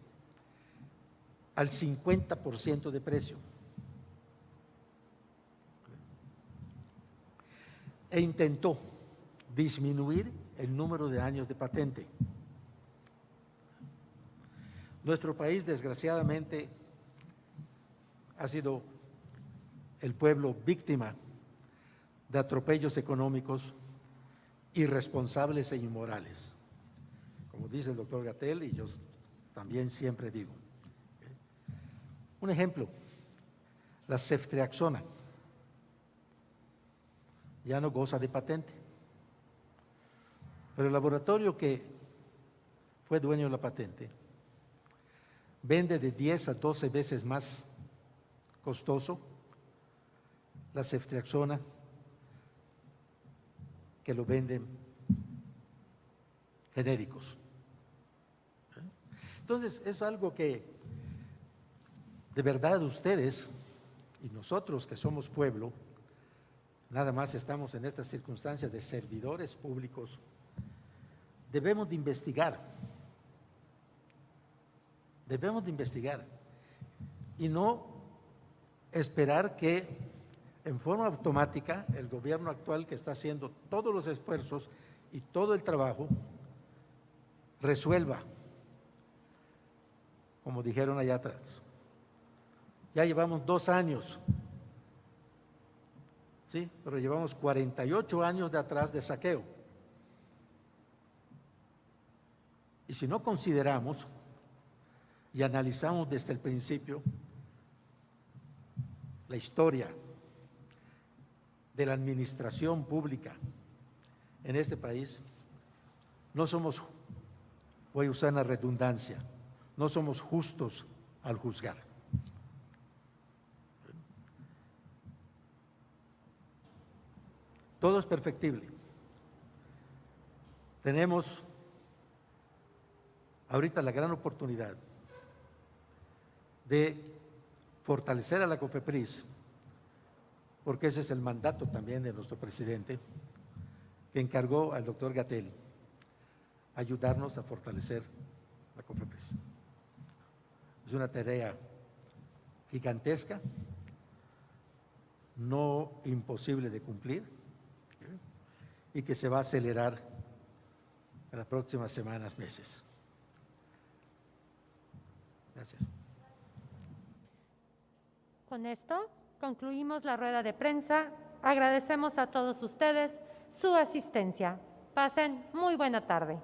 al 50% de precio. E intentó disminuir el número de años de patente. Nuestro país, desgraciadamente, ha sido el pueblo víctima de atropellos económicos irresponsables e inmorales, como dice el doctor Gatell, y yo también siempre digo. Un ejemplo, la ceftriaxona ya no goza de patente, pero el laboratorio que fue dueño de la patente vende de 10 a 12 veces más costoso la ceftriaxona que lo venden genéricos. Entonces, es algo que de verdad ustedes y nosotros, que somos pueblo, nada más estamos en estas circunstancias de servidores públicos, debemos de investigar. Debemos de investigar y no esperar que en forma automática el gobierno actual, que está haciendo todos los esfuerzos y todo el trabajo, resuelva, como dijeron allá atrás. Ya llevamos 2 años, sí, pero llevamos 48 años de atrás de saqueo. Y si no consideramos y analizamos desde el principio la historia de la administración pública en este país, no somos, voy a usar una redundancia, no somos justos al juzgar. Todo es perfectible. Tenemos ahorita la gran oportunidad de fortalecer a la COFEPRIS, porque ese es el mandato también de nuestro presidente, que encargó al doctor Gatell ayudarnos a fortalecer la COFEPRIS. Es una tarea gigantesca, no imposible de cumplir, y que se va a acelerar en las próximas semanas, meses. Gracias. Con esto concluimos la rueda de prensa. Agradecemos a todos ustedes su asistencia. Pasen muy buena tarde.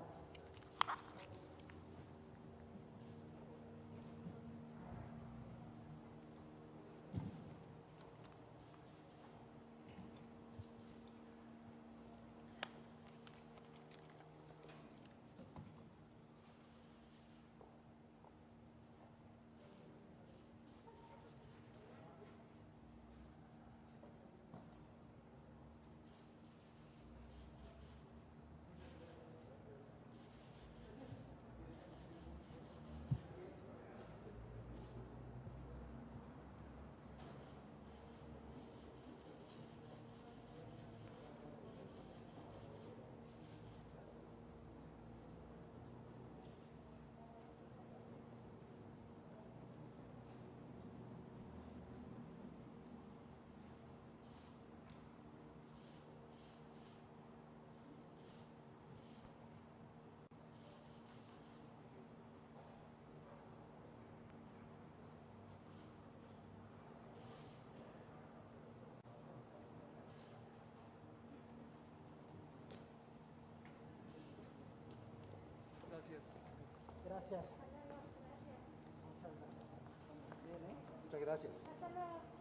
Gracias. Gracias. Muchas gracias. Muchas gracias.